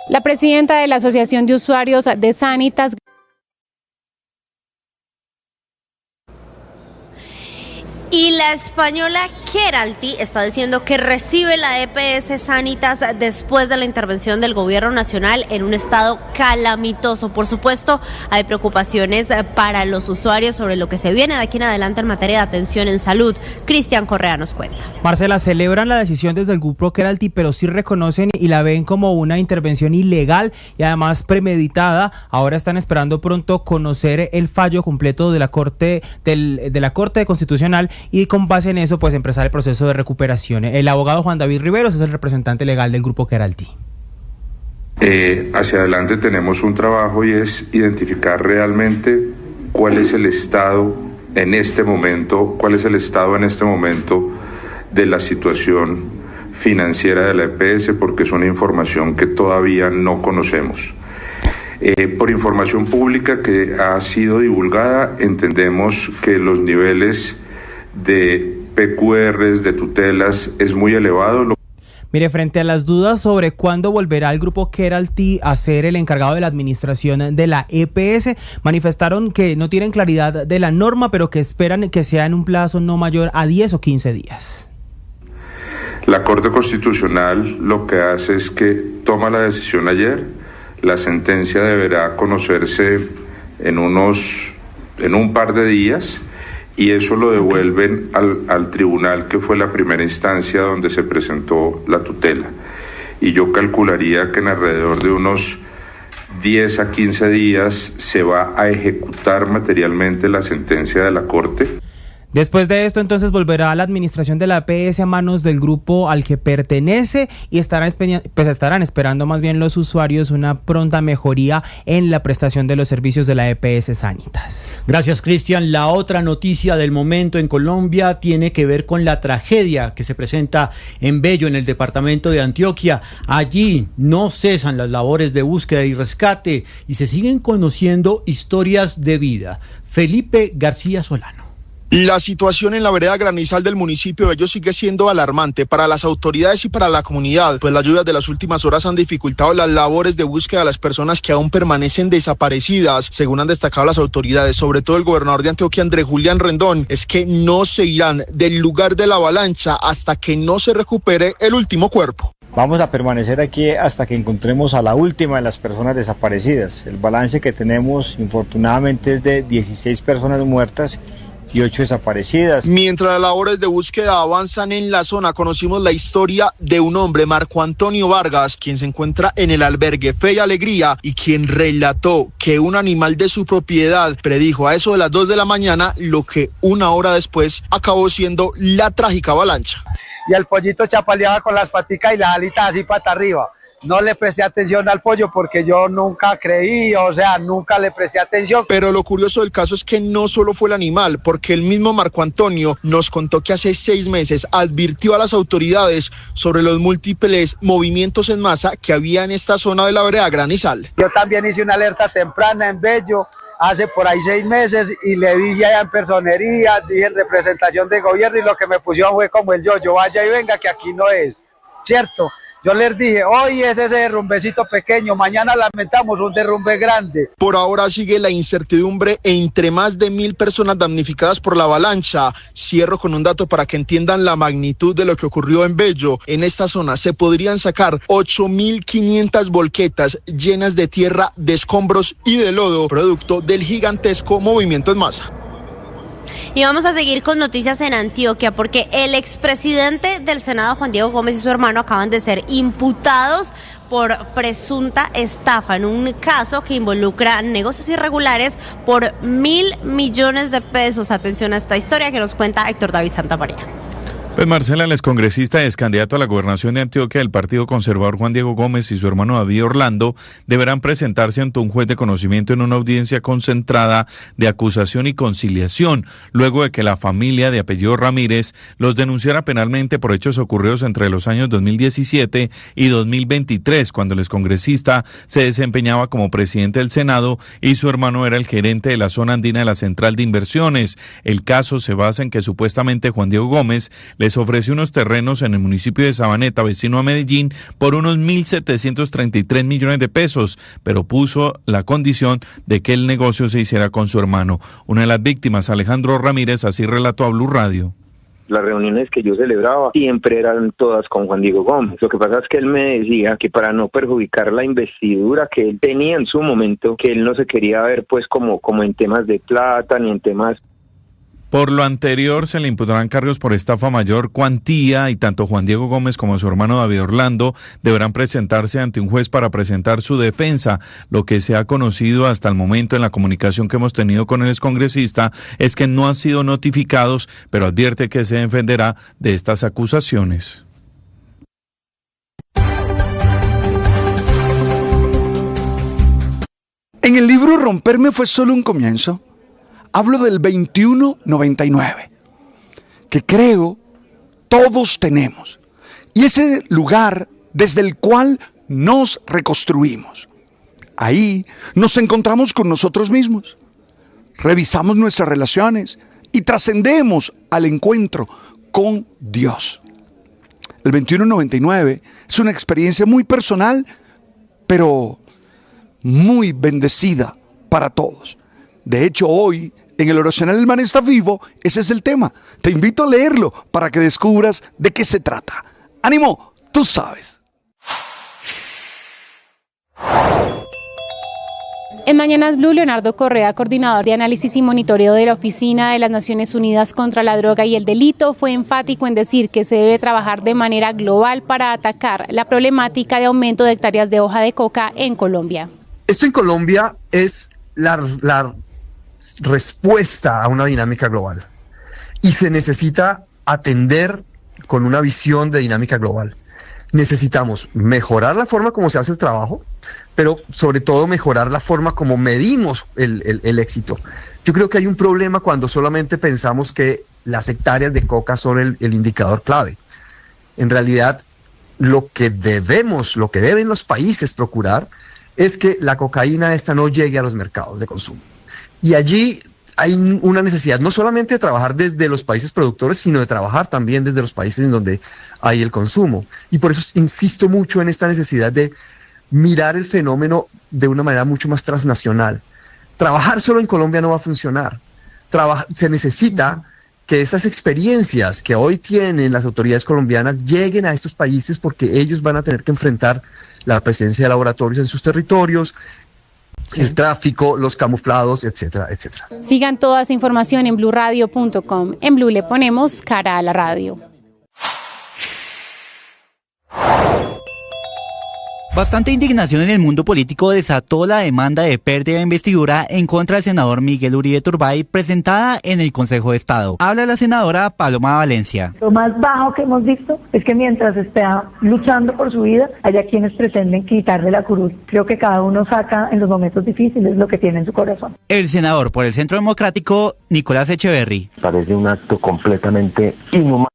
La presidenta de la Asociación de Usuarios de Sanitas, y la española Keralty está diciendo que recibe la EPS Sanitas después de la intervención del gobierno nacional en un estado calamitoso. Por supuesto, hay preocupaciones para los usuarios sobre lo que se viene de aquí en adelante en materia de atención en salud. Cristian Correa nos cuenta. Marcela, celebran la decisión desde el grupo Keralty, pero sí reconocen y la ven como una intervención ilegal y además premeditada. Ahora están esperando pronto conocer el fallo completo de la Corte Constitucional, y con base en eso pues empezar el proceso de recuperación. El abogado Juan David Riveros es el representante legal del grupo Keralty. Hacia adelante tenemos un trabajo y es identificar realmente cuál es el estado en este momento de la situación financiera de la EPS, porque es una información que todavía no conocemos. Por información pública que ha sido divulgada, entendemos que los niveles de PQRs, de tutelas, es muy elevado. Mire, frente a las dudas sobre cuándo volverá el grupo Keralty a ser el encargado de la administración de la EPS, manifestaron que no tienen claridad de la norma, pero que esperan que sea en un plazo no mayor a 10 o 15 días. La Corte Constitucional lo que hace es que toma la decisión ayer, la sentencia deberá conocerse en un par de días, y eso lo devuelven al tribunal, que fue la primera instancia donde se presentó la tutela. Y yo calcularía que en alrededor de unos 10 a 15 días se va a ejecutar materialmente la sentencia de la Corte. Después de esto, entonces, volverá la administración de la EPS a manos del grupo al que pertenece, y estarán esperando más bien los usuarios una pronta mejoría en la prestación de los servicios de la EPS Sanitas. Gracias, Cristian. La otra noticia del momento en Colombia tiene que ver con la tragedia que se presenta en Bello, en el departamento de Antioquia. Allí no cesan las labores de búsqueda y rescate y se siguen conociendo historias de vida. Felipe García Solano. La situación en la vereda Granizal del municipio de Bello sigue siendo alarmante para las autoridades y para la comunidad, pues las lluvias de las últimas horas han dificultado las labores de búsqueda de las personas que aún permanecen desaparecidas. Según han destacado las autoridades, sobre todo el gobernador de Antioquia, Andrés Julián Rendón, es que no se irán del lugar de la avalancha hasta que no se recupere el último cuerpo. Vamos a permanecer aquí hasta que encontremos a la última de las personas desaparecidas. El balance que tenemos, infortunadamente, es de 16 personas muertas y 8 desaparecidas. Mientras las labores de búsqueda avanzan en la zona, conocimos la historia de un hombre, Marco Antonio Vargas, quien se encuentra en el albergue Fe y Alegría y quien relató que un animal de su propiedad predijo a eso de las 2 de la mañana lo que una hora después acabó siendo la trágica avalancha. Y el pollito chapaleaba con las paticas y las alitas así pata arriba. No le presté atención al pollo porque yo nunca creí, nunca le presté atención. Pero lo curioso del caso es que no solo fue el animal, porque el mismo Marco Antonio nos contó que hace 6 meses advirtió a las autoridades sobre los múltiples movimientos en masa que había en esta zona de la vereda Granizal. Yo también hice una alerta temprana en Bello hace por ahí 6 meses y le dije allá en personería, dije en representación de gobierno, y lo que me pusieron fue como el yo vaya y venga que aquí no es, ¿cierto? Yo les dije, hoy es ese derrumbecito pequeño, mañana lamentamos un derrumbe grande. Por ahora sigue la incertidumbre entre más de 1.000 personas damnificadas por la avalancha. Cierro con un dato para que entiendan la magnitud de lo que ocurrió en Bello. En esta zona se podrían sacar 8.500 volquetas llenas de tierra, de escombros y de lodo, producto del gigantesco movimiento en masa. Y vamos a seguir con noticias en Antioquia, porque el expresidente del Senado, Juan Diego Gómez, y su hermano acaban de ser imputados por presunta estafa en un caso que involucra negocios irregulares por 1.000 millones de pesos. Atención a esta historia que nos cuenta Héctor David Santamaría. Pues Marcela, el excongresista y excandidato a la gobernación de Antioquia del Partido Conservador Juan Diego Gómez y su hermano David Orlando deberán presentarse ante un juez de conocimiento en una audiencia concentrada de acusación y conciliación, luego de que la familia de apellido Ramírez los denunciara penalmente por hechos ocurridos entre los años 2017 y 2023, cuando el excongresista se desempeñaba como presidente del Senado y su hermano era el gerente de la zona andina de la Central de Inversiones. El caso se basa en que supuestamente Juan Diego Gómez les ofreció unos terrenos en el municipio de Sabaneta, vecino a Medellín, por unos 1.733 millones de pesos, pero puso la condición de que el negocio se hiciera con su hermano. Una de las víctimas, Alejandro Ramírez, así relató a Blue Radio. Las reuniones que yo celebraba siempre eran todas con Juan Diego Gómez. Lo que pasa es que él me decía que para no perjudicar la investidura que él tenía en su momento, que él no se quería ver pues como en temas de plata ni en temas. Por lo anterior, se le imputarán cargos por estafa mayor cuantía y tanto Juan Diego Gómez como su hermano David Orlando deberán presentarse ante un juez para presentar su defensa. Lo que se ha conocido hasta el momento en la comunicación que hemos tenido con el excongresista es que no han sido notificados, pero advierte que se defenderá de estas acusaciones. En el libro Romperme fue solo un comienzo. Hablo del 2199, que creo todos tenemos, y ese lugar desde el cual nos reconstruimos. Ahí nos encontramos con nosotros mismos, revisamos nuestras relaciones y trascendemos al encuentro con Dios. El 2199 es una experiencia muy personal, pero muy bendecida para todos. De hecho, hoy, en el oracional El Man está vivo, ese es el tema. Te invito a leerlo para que descubras de qué se trata. ¡Ánimo! Tú sabes. En Mañanas Blue, Leonardo Correa, coordinador de análisis y monitoreo de la Oficina de las Naciones Unidas contra la Droga y el Delito, fue enfático en decir que se debe trabajar de manera global para atacar la problemática de aumento de hectáreas de hoja de coca en Colombia. Esto en Colombia es la respuesta a una dinámica global y se necesita atender con una visión de dinámica global. Necesitamos mejorar la forma como se hace el trabajo, pero sobre todo mejorar la forma como medimos el éxito. Yo creo que hay un problema cuando solamente pensamos que las hectáreas de coca son el indicador clave. En realidad, lo que deben los países procurar es que la cocaína esta no llegue a los mercados de consumo. Y allí hay una necesidad no solamente de trabajar desde los países productores, sino de trabajar también desde los países en donde hay el consumo. Y por eso insisto mucho en esta necesidad de mirar el fenómeno de una manera mucho más transnacional. Trabajar solo en Colombia no va a funcionar. Se necesita que esas experiencias que hoy tienen las autoridades colombianas lleguen a estos países, porque ellos van a tener que enfrentar la presencia de laboratorios en sus territorios, el tráfico, los camuflados, etcétera, etcétera. Sigan toda esa información en bluradio.com. En Blue le ponemos cara a la radio. Bastante indignación en el mundo político desató la demanda de pérdida de investidura en contra del senador Miguel Uribe Turbay presentada en el Consejo de Estado. Habla la senadora Paloma Valencia. Lo más bajo que hemos visto es que mientras está luchando por su vida, haya quienes pretenden quitarle la curul. Creo que cada uno saca en los momentos difíciles lo que tiene en su corazón. El senador por el Centro Democrático, Nicolás Echeverry. Parece un acto completamente inhumano.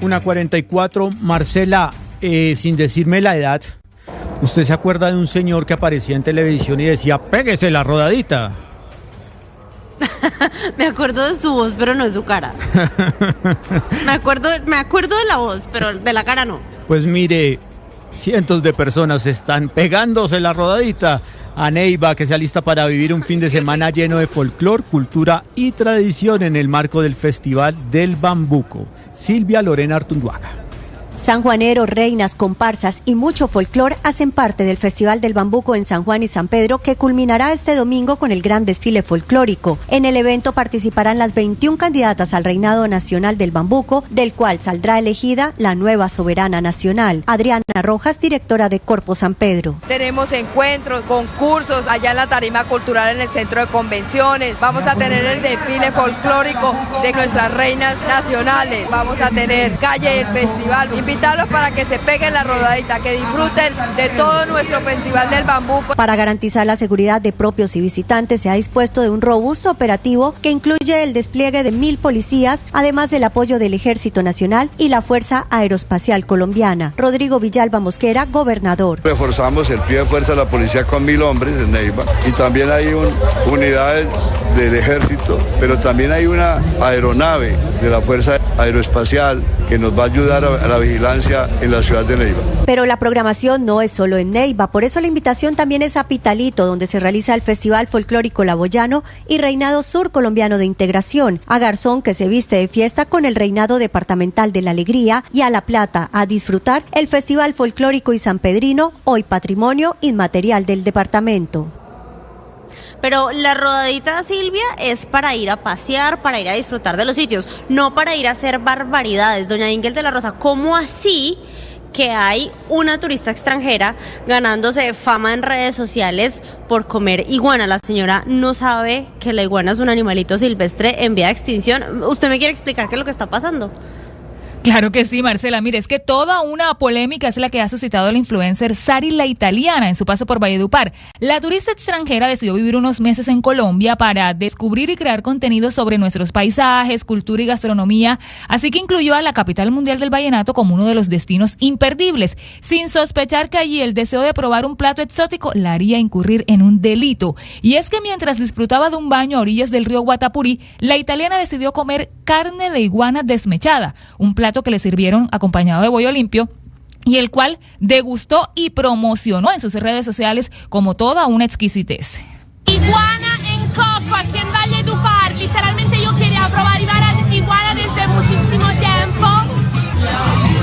1:44, Marcela, sin decirme la edad, ¿usted se acuerda de un señor que aparecía en televisión y decía, péguese la rodadita? Me acuerdo de su voz, pero no de su cara. me acuerdo de la voz, pero de la cara no. Pues mire, cientos de personas están pegándose la rodadita a Neiva, que se alista para vivir un fin de semana lleno de folclor, cultura y tradición en el marco del Festival del Bambuco. Silvia Lorena Artunduaga. Sanjuaneros, reinas, comparsas y mucho folclor hacen parte del Festival del Bambuco en San Juan y San Pedro, que culminará este domingo con el gran desfile folclórico. En el evento participarán las 21 candidatas al reinado nacional del Bambuco, del cual saldrá elegida la nueva soberana nacional. Adriana Rojas, directora de Corpo San Pedro. Tenemos encuentros, concursos allá en la tarima cultural en el centro de convenciones. Vamos a tener el desfile folclórico de nuestras reinas nacionales. Vamos a tener calle del festival. Invitarlos para que se peguen la rodadita, que disfruten de todo nuestro Festival del Bambuco. Para garantizar la seguridad de propios y visitantes, se ha dispuesto de un robusto operativo que incluye el despliegue de 1.000 policías, además del apoyo del Ejército Nacional y la Fuerza Aeroespacial Colombiana. Rodrigo Villalba Mosquera, gobernador. Reforzamos el pie de fuerza de la policía con 1.000 hombres en Neiva, y también hay unidades del Ejército, pero también hay una aeronave de la Fuerza Aeroespacial que nos va a ayudar a la vigilancia en la ciudad de Neiva. Pero la programación no es solo en Neiva, por eso la invitación también es a Pitalito, donde se realiza el Festival Folclórico Laboyano y Reinado Sur Colombiano de Integración, a Garzón, que se viste de fiesta con el Reinado Departamental de la Alegría, y a La Plata, a disfrutar el Festival Folclórico y Sanpedrino, hoy Patrimonio Inmaterial del departamento. Pero la rodadita, Silvia, es para ir a pasear, para ir a disfrutar de los sitios, no para ir a hacer barbaridades. Doña Ingel de la Rosa, ¿cómo así que hay una turista extranjera ganándose fama en redes sociales por comer iguana? La señora no sabe que la iguana es un animalito silvestre en vía de extinción. ¿Usted me quiere explicar qué es lo que está pasando? Claro que sí, Marcela. Mire, es que toda una polémica es la que ha suscitado la influencer Sari la Italiana en su paso por Valledupar. La turista extranjera decidió vivir unos meses en Colombia para descubrir y crear contenido sobre nuestros paisajes, cultura y gastronomía, así que incluyó a la capital mundial del vallenato como uno de los destinos imperdibles, sin sospechar que allí el deseo de probar un plato exótico la haría incurrir en un delito. Y es que mientras disfrutaba de un baño a orillas del río Guatapurí, la italiana decidió comer carne de iguana desmechada, un plato que le sirvieron acompañado de bollo limpio, y el cual degustó y promocionó en sus redes sociales como toda una exquisitez. Iguana en coco aquí en Valledupar. Literalmente yo quería probar iguana desde muchísimo tiempo.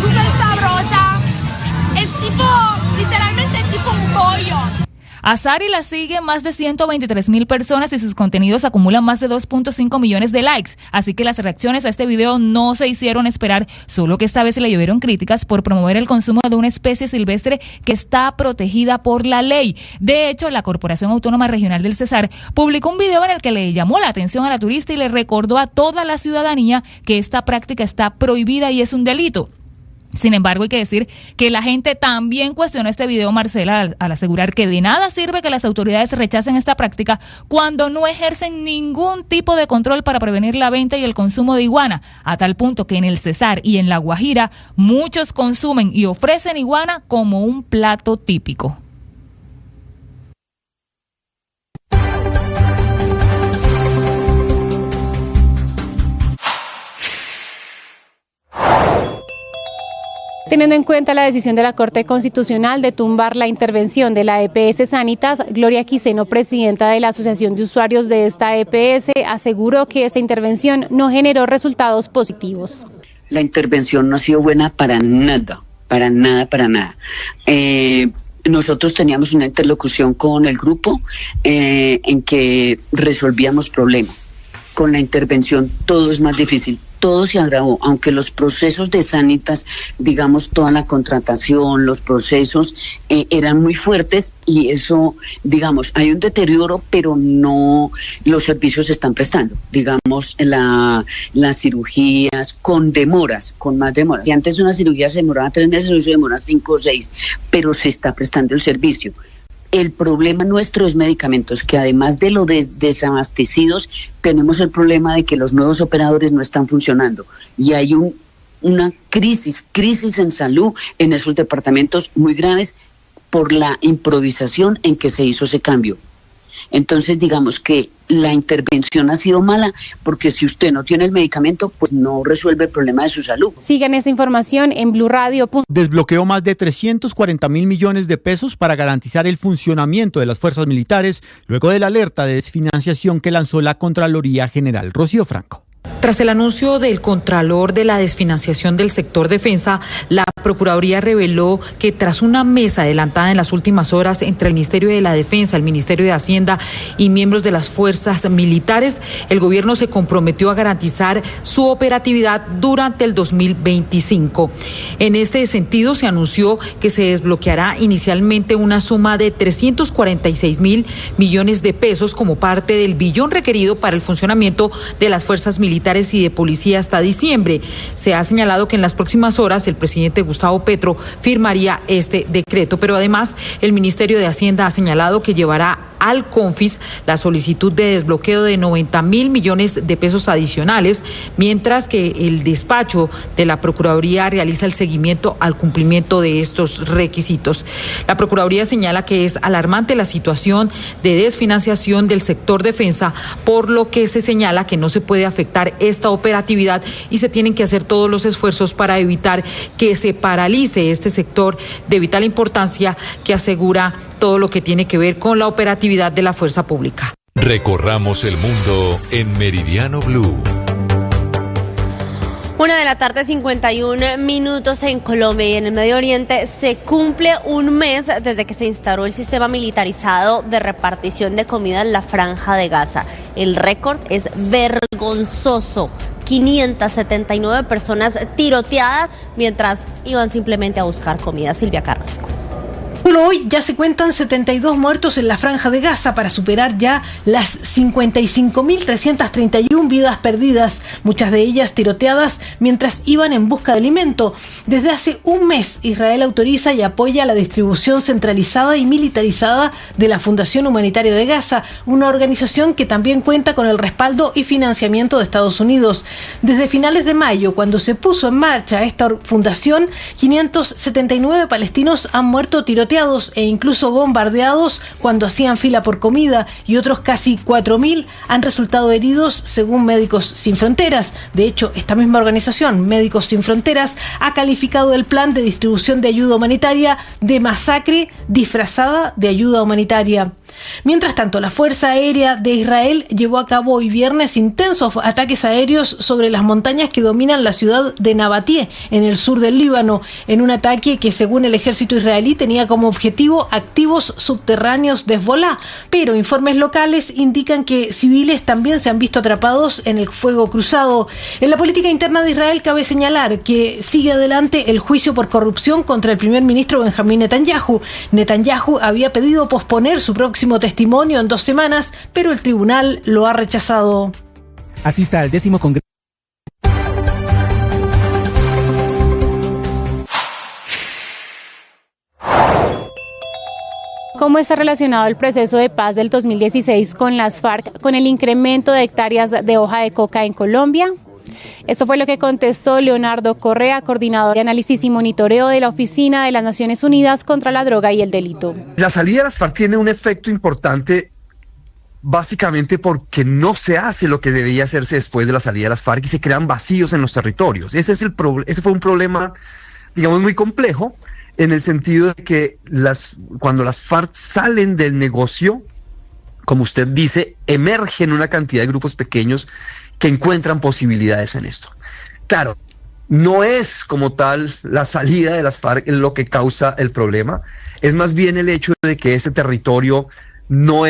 Súper sabrosa. Es literalmente tipo un pollo. A Sari la siguen más de 123,000 personas y sus contenidos acumulan más de 2.5 millones de likes. Así que las reacciones a este video no se hicieron esperar, solo que esta vez le llovieron críticas por promover el consumo de una especie silvestre que está protegida por la ley. De hecho, la Corporación Autónoma Regional del Cesar publicó un video en el que le llamó la atención a la turista y le recordó a toda la ciudadanía que esta práctica está prohibida y es un delito. Sin embargo, hay que decir que la gente también cuestionó este video, Marcela, al asegurar que de nada sirve que las autoridades rechacen esta práctica cuando no ejercen ningún tipo de control para prevenir la venta y el consumo de iguana, a tal punto que en el Cesar y en La Guajira muchos consumen y ofrecen iguana como un plato típico. Teniendo en cuenta la decisión de la Corte Constitucional de tumbar la intervención de la EPS Sanitas, Gloria Quiseno, presidenta de la Asociación de Usuarios de esta EPS, aseguró que esta intervención no generó resultados positivos. La intervención no ha sido buena para nada, para nada. Nosotros teníamos una interlocución con el grupo en que resolvíamos problemas. Con la intervención todo es más difícil, todo se agravó, aunque los procesos de Sanitas, digamos, toda la contratación, los procesos eran muy fuertes y eso, digamos, hay un deterioro, pero no, los servicios se están prestando, digamos, las cirugías con demoras, con más demoras. Y antes una cirugía se demoraba 3 meses, hoy se demora 5 o 6, pero se está prestando el servicio. El problema nuestro es medicamentos, que además de lo desabastecidos, tenemos el problema de que los nuevos operadores no están funcionando y hay una crisis en salud en esos departamentos muy graves por la improvisación en que se hizo ese cambio. Entonces, digamos que la intervención ha sido mala porque si usted no tiene el medicamento, pues no resuelve el problema de su salud. Sigan esta información en BluRadio. Desbloqueó más de 340.000 millones de pesos para garantizar el funcionamiento de las fuerzas militares luego de la alerta de desfinanciación que lanzó la Contraloría General. Rocío Franco. Tras el anuncio del Contralor de la desfinanciación del sector defensa, la Procuraduría reveló que tras una mesa adelantada en las últimas horas entre el Ministerio de la Defensa, el Ministerio de Hacienda y miembros de las fuerzas militares, el gobierno se comprometió a garantizar su operatividad durante el 2025. En este sentido, se anunció que se desbloqueará inicialmente una suma de 346.000 millones de pesos como parte del billón requerido para el funcionamiento de las fuerzas militares y de policía hasta diciembre. Se ha señalado que en las próximas horas el presidente Gustavo Petro firmaría este decreto, pero además el Ministerio de Hacienda ha señalado que llevará al CONFIS la solicitud de desbloqueo de 90.000 millones de pesos adicionales, mientras que el despacho de la Procuraduría realiza el seguimiento al cumplimiento de estos requisitos. La Procuraduría señala que es alarmante la situación de desfinanciación del sector defensa, por lo que se señala que no se puede afectar esta operatividad y se tienen que hacer todos los esfuerzos para evitar que se paralice este sector de vital importancia que asegura todo lo que tiene que ver con la operatividad de la fuerza pública. Recorramos el mundo en Meridiano Blue. 1:51 p.m. en Colombia y en el Medio Oriente. Se cumple un mes desde que se instauró el sistema militarizado de repartición de comida en la Franja de Gaza. El récord es vergonzoso. 579 personas tiroteadas mientras iban simplemente a buscar comida. Silvia Carrasco. Solo hoy ya se cuentan 72 muertos en la Franja de Gaza para superar ya las 55.331 vidas perdidas, muchas de ellas tiroteadas mientras iban en busca de alimento. Desde hace un mes, Israel autoriza y apoya la distribución centralizada y militarizada de la Fundación Humanitaria de Gaza, una organización que también cuenta con el respaldo y financiamiento de Estados Unidos. Desde finales de mayo, cuando se puso en marcha esta fundación, 579 palestinos han muerto tiroteados e incluso bombardeados cuando hacían fila por comida, y otros casi 4.000 han resultado heridos, según Médicos Sin Fronteras. De hecho, esta misma organización, Médicos Sin Fronteras, ha calificado el plan de distribución de ayuda humanitaria de masacre disfrazada de ayuda humanitaria. Mientras tanto, la Fuerza Aérea de Israel llevó a cabo hoy viernes intensos ataques aéreos sobre las montañas que dominan la ciudad de Nabatie, en el sur del Líbano, en un ataque que, según el ejército israelí, tenía como objetivo activos subterráneos de Hezbolá, pero informes locales indican que civiles también se han visto atrapados en el fuego cruzado. En la política interna de Israel cabe señalar que sigue adelante el juicio por corrupción contra el primer ministro Benjamín Netanyahu. Netanyahu había pedido posponer su próximo testimonio en 2 semanas, pero el tribunal lo ha rechazado. Asista al 10º Congreso. ¿Cómo está relacionado el proceso de paz del 2016 con las FARC con el incremento de hectáreas de hoja de coca en Colombia? Esto fue lo que contestó Leonardo Correa, coordinador de análisis y monitoreo de la Oficina de las Naciones Unidas contra la Droga y el Delito. La salida de las FARC tiene un efecto importante básicamente porque no se hace lo que debía hacerse después de la salida de las FARC y se crean vacíos en los territorios. Ese fue un problema, digamos, muy complejo, en el sentido de que cuando las FARC salen del negocio, como usted dice, emergen una cantidad de grupos pequeños que encuentran posibilidades en esto. Claro, no es como tal la salida de las FARC lo que causa el problema, es más bien el hecho de que ese territorio no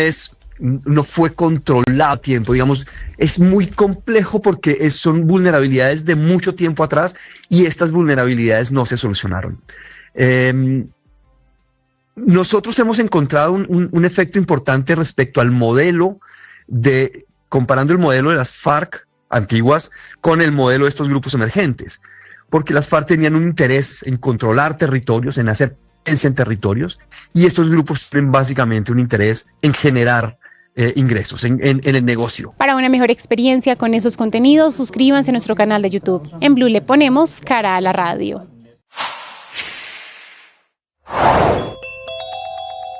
fue controlado a tiempo, digamos, es muy complejo porque son vulnerabilidades de mucho tiempo atrás y estas vulnerabilidades no se solucionaron. Nosotros hemos encontrado un efecto importante respecto al modelo comparando el modelo de las FARC antiguas con el modelo de estos grupos emergentes, porque las FARC tenían un interés en controlar territorios, en hacer presencia en territorios, y estos grupos tienen básicamente un interés en generar ingresos en el negocio. Para una mejor experiencia con esos contenidos, suscríbanse a nuestro canal de YouTube. En Blue le ponemos cara a la radio.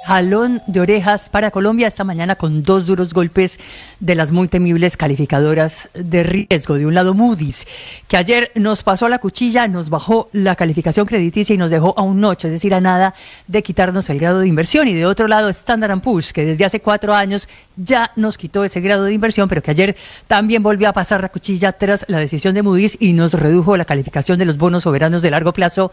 Jalón de orejas para Colombia esta mañana con 2 duros golpes de las muy temibles calificadoras de riesgo. De un lado Moody's, que ayer nos pasó la cuchilla, nos bajó la calificación crediticia y nos dejó a un notch, es decir, a nada de quitarnos el grado de inversión. Y de otro lado Standard & Poor's, que desde hace 4 años ya nos quitó ese grado de inversión, pero que ayer también volvió a pasar la cuchilla tras la decisión de Moody's y nos redujo la calificación de los bonos soberanos de largo plazo.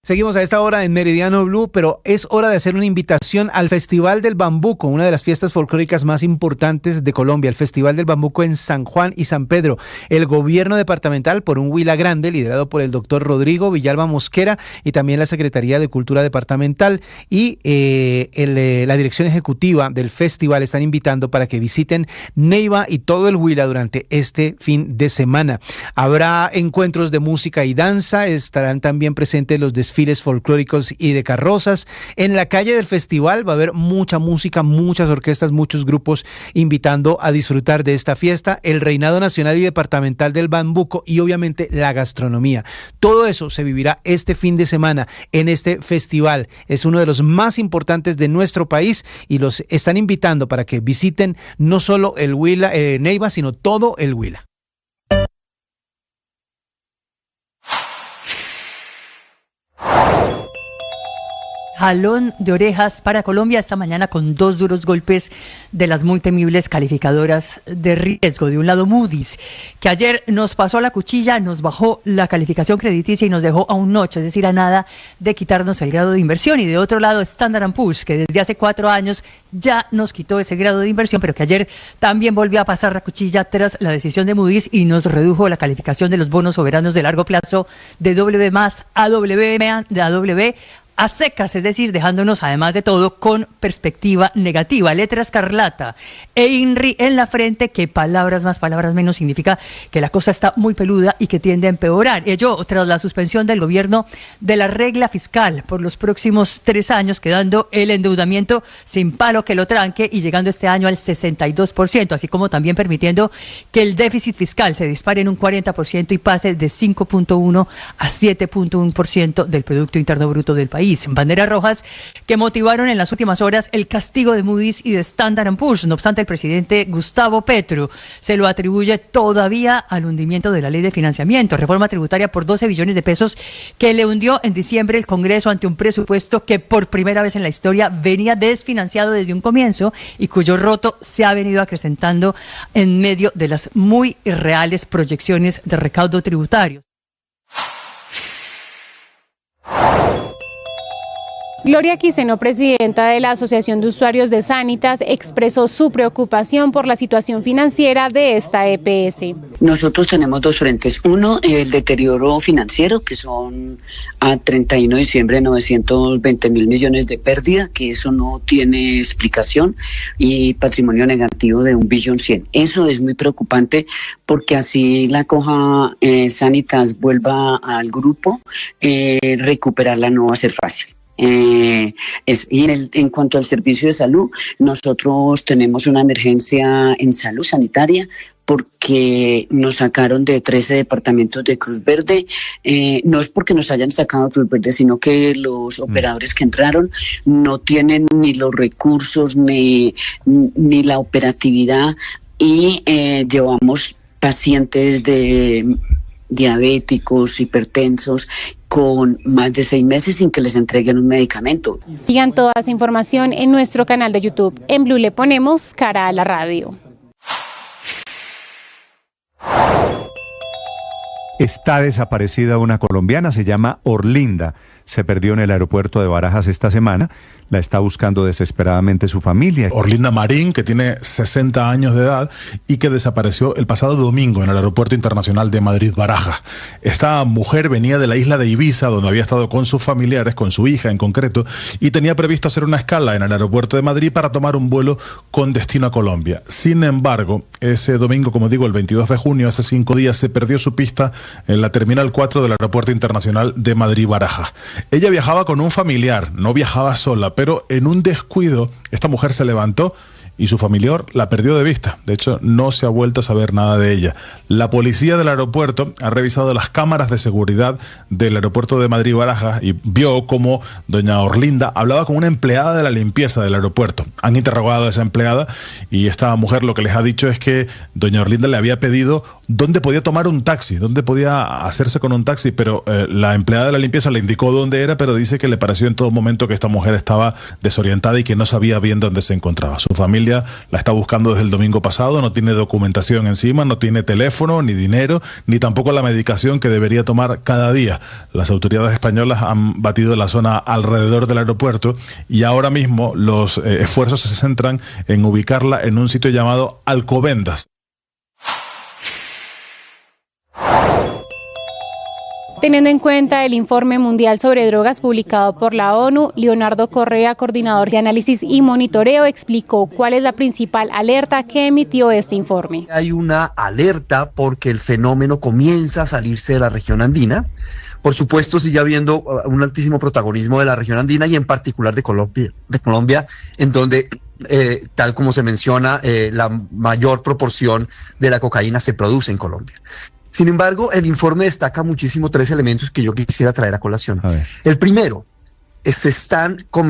Seguimos a esta hora en Meridiano Blue, pero es hora de hacer una invitación al Festival del Bambuco, una de las fiestas folclóricas más importantes de Colombia, el Festival del Bambuco en San Juan y San Pedro. El gobierno departamental, por un Huila Grande, liderado por el doctor Rodrigo Villalba Mosquera, y también la Secretaría de Cultura Departamental y la dirección ejecutiva del festival están invitando para que visiten Neiva y todo el Huila durante este fin de semana. Habrá encuentros de música y danza, estarán también presentes los desfiles folclóricos y de carrozas. En la calle del festival va a haber mucha música, muchas orquestas, muchos grupos invitando a disfrutar de esta fiesta, el reinado nacional y departamental del bambuco y obviamente la gastronomía. Todo eso se vivirá este fin de semana en este festival. Es uno de los más importantes de nuestro país y los están invitando para que visiten no solo el Huila, Neiva, sino todo el Huila. Jalón de orejas para Colombia esta mañana con 2 duros golpes de las muy temibles calificadoras de riesgo. De un lado Moody's, que ayer nos pasó la cuchilla, nos bajó la calificación crediticia y nos dejó a un notch, es decir, a nada de quitarnos el grado de inversión. Y de otro lado Standard & Poor's, que desde hace 4 años ya nos quitó ese grado de inversión, pero que ayer también volvió a pasar la cuchilla tras la decisión de Moody's y nos redujo la calificación de los bonos soberanos de largo plazo de W+ a W a secas, es decir, dejándonos además de todo con perspectiva negativa, letra escarlata e INRI en la frente, que palabras más, palabras menos significa que la cosa está muy peluda y que tiende a empeorar. Ello tras la suspensión del gobierno de la regla fiscal por los próximos 3 años, quedando el endeudamiento sin palo que lo tranque y llegando este año al 62%, así como también permitiendo que el déficit fiscal se dispare en un 40% y pase de 5.1 a 7.1% del Producto Interno Bruto del país. Banderas rojas que motivaron en las últimas horas el castigo de Moody's y de Standard & Poor's. No obstante, el presidente Gustavo Petro se lo atribuye todavía al hundimiento de la ley de financiamiento, reforma tributaria por 12 billones de pesos que le hundió en diciembre el Congreso ante un presupuesto que por primera vez en la historia venía desfinanciado desde un comienzo y cuyo roto se ha venido acrecentando en medio de las muy irreales proyecciones de recaudo tributario. Gloria Quiseno, presidenta de la Asociación de Usuarios de Sanitas, expresó su preocupación por la situación financiera de esta EPS. Nosotros tenemos 2 frentes. Uno, el deterioro financiero, que son a 31 de diciembre 920.000 millones de pérdida, que eso no tiene explicación, y patrimonio negativo de 1.100.000.000. Eso es muy preocupante porque así la Coja Sanitas vuelva al grupo, recuperarla no va a ser fácil. En cuanto al servicio de salud, nosotros tenemos una emergencia en salud sanitaria porque nos sacaron de 13 departamentos de Cruz Verde. No es porque nos hayan sacado de Cruz Verde, sino que los operadores que entraron no tienen ni los recursos ni la operatividad y llevamos pacientes de diabéticos, hipertensos, con más de 6 meses sin que les entreguen un medicamento. Sigan toda esa información en nuestro canal de YouTube. En Blue le ponemos cara a la radio. Está desaparecida una colombiana, se llama Orlinda. Se perdió en el aeropuerto de Barajas esta semana. La está buscando desesperadamente su familia. Orlinda Marín, que tiene 60 años de edad y que desapareció el pasado domingo en el Aeropuerto Internacional de Madrid-Barajas. Esta mujer venía de la isla de Ibiza, donde había estado con sus familiares, con su hija en concreto, y tenía previsto hacer una escala en el aeropuerto de Madrid para tomar un vuelo con destino a Colombia. Sin embargo, ese domingo, como digo, el 22 de junio, hace 5 días, se perdió su pista en la Terminal 4 del Aeropuerto Internacional de Madrid-Barajas. Ella viajaba con un familiar, no viajaba sola, pero en un descuido esta mujer se levantó y su familiar la perdió de vista. De hecho, no se ha vuelto a saber nada de ella. La policía del aeropuerto ha revisado las cámaras de seguridad del aeropuerto de Madrid-Barajas y vio cómo doña Orlinda hablaba con una empleada de la limpieza del aeropuerto. Han interrogado a esa empleada y esta mujer lo que les ha dicho es que doña Orlinda le había pedido dónde podía tomar un taxi, dónde podía hacerse con un taxi, pero la empleada de la limpieza le indicó dónde era, pero dice que le pareció en todo momento que esta mujer estaba desorientada y que no sabía bien dónde se encontraba. Su familia la está buscando desde el domingo pasado, no tiene documentación encima, no tiene teléfono, ni dinero, ni tampoco la medicación que debería tomar cada día. Las autoridades españolas han batido la zona alrededor del aeropuerto y ahora mismo los esfuerzos se centran en ubicarla en un sitio llamado Alcobendas. Teniendo en cuenta el informe mundial sobre drogas publicado por la ONU, Leonardo Correa, coordinador de análisis y monitoreo, explicó cuál es la principal alerta que emitió este informe. Hay una alerta porque el fenómeno comienza a salirse de la región andina. Por supuesto, sigue habiendo un altísimo protagonismo de la región andina y en particular de Colombia, en donde, tal como se menciona, la mayor proporción de la cocaína se produce en Colombia. Sin embargo, el informe destaca muchísimo 3 elementos que yo quisiera traer a colación. El primero, se están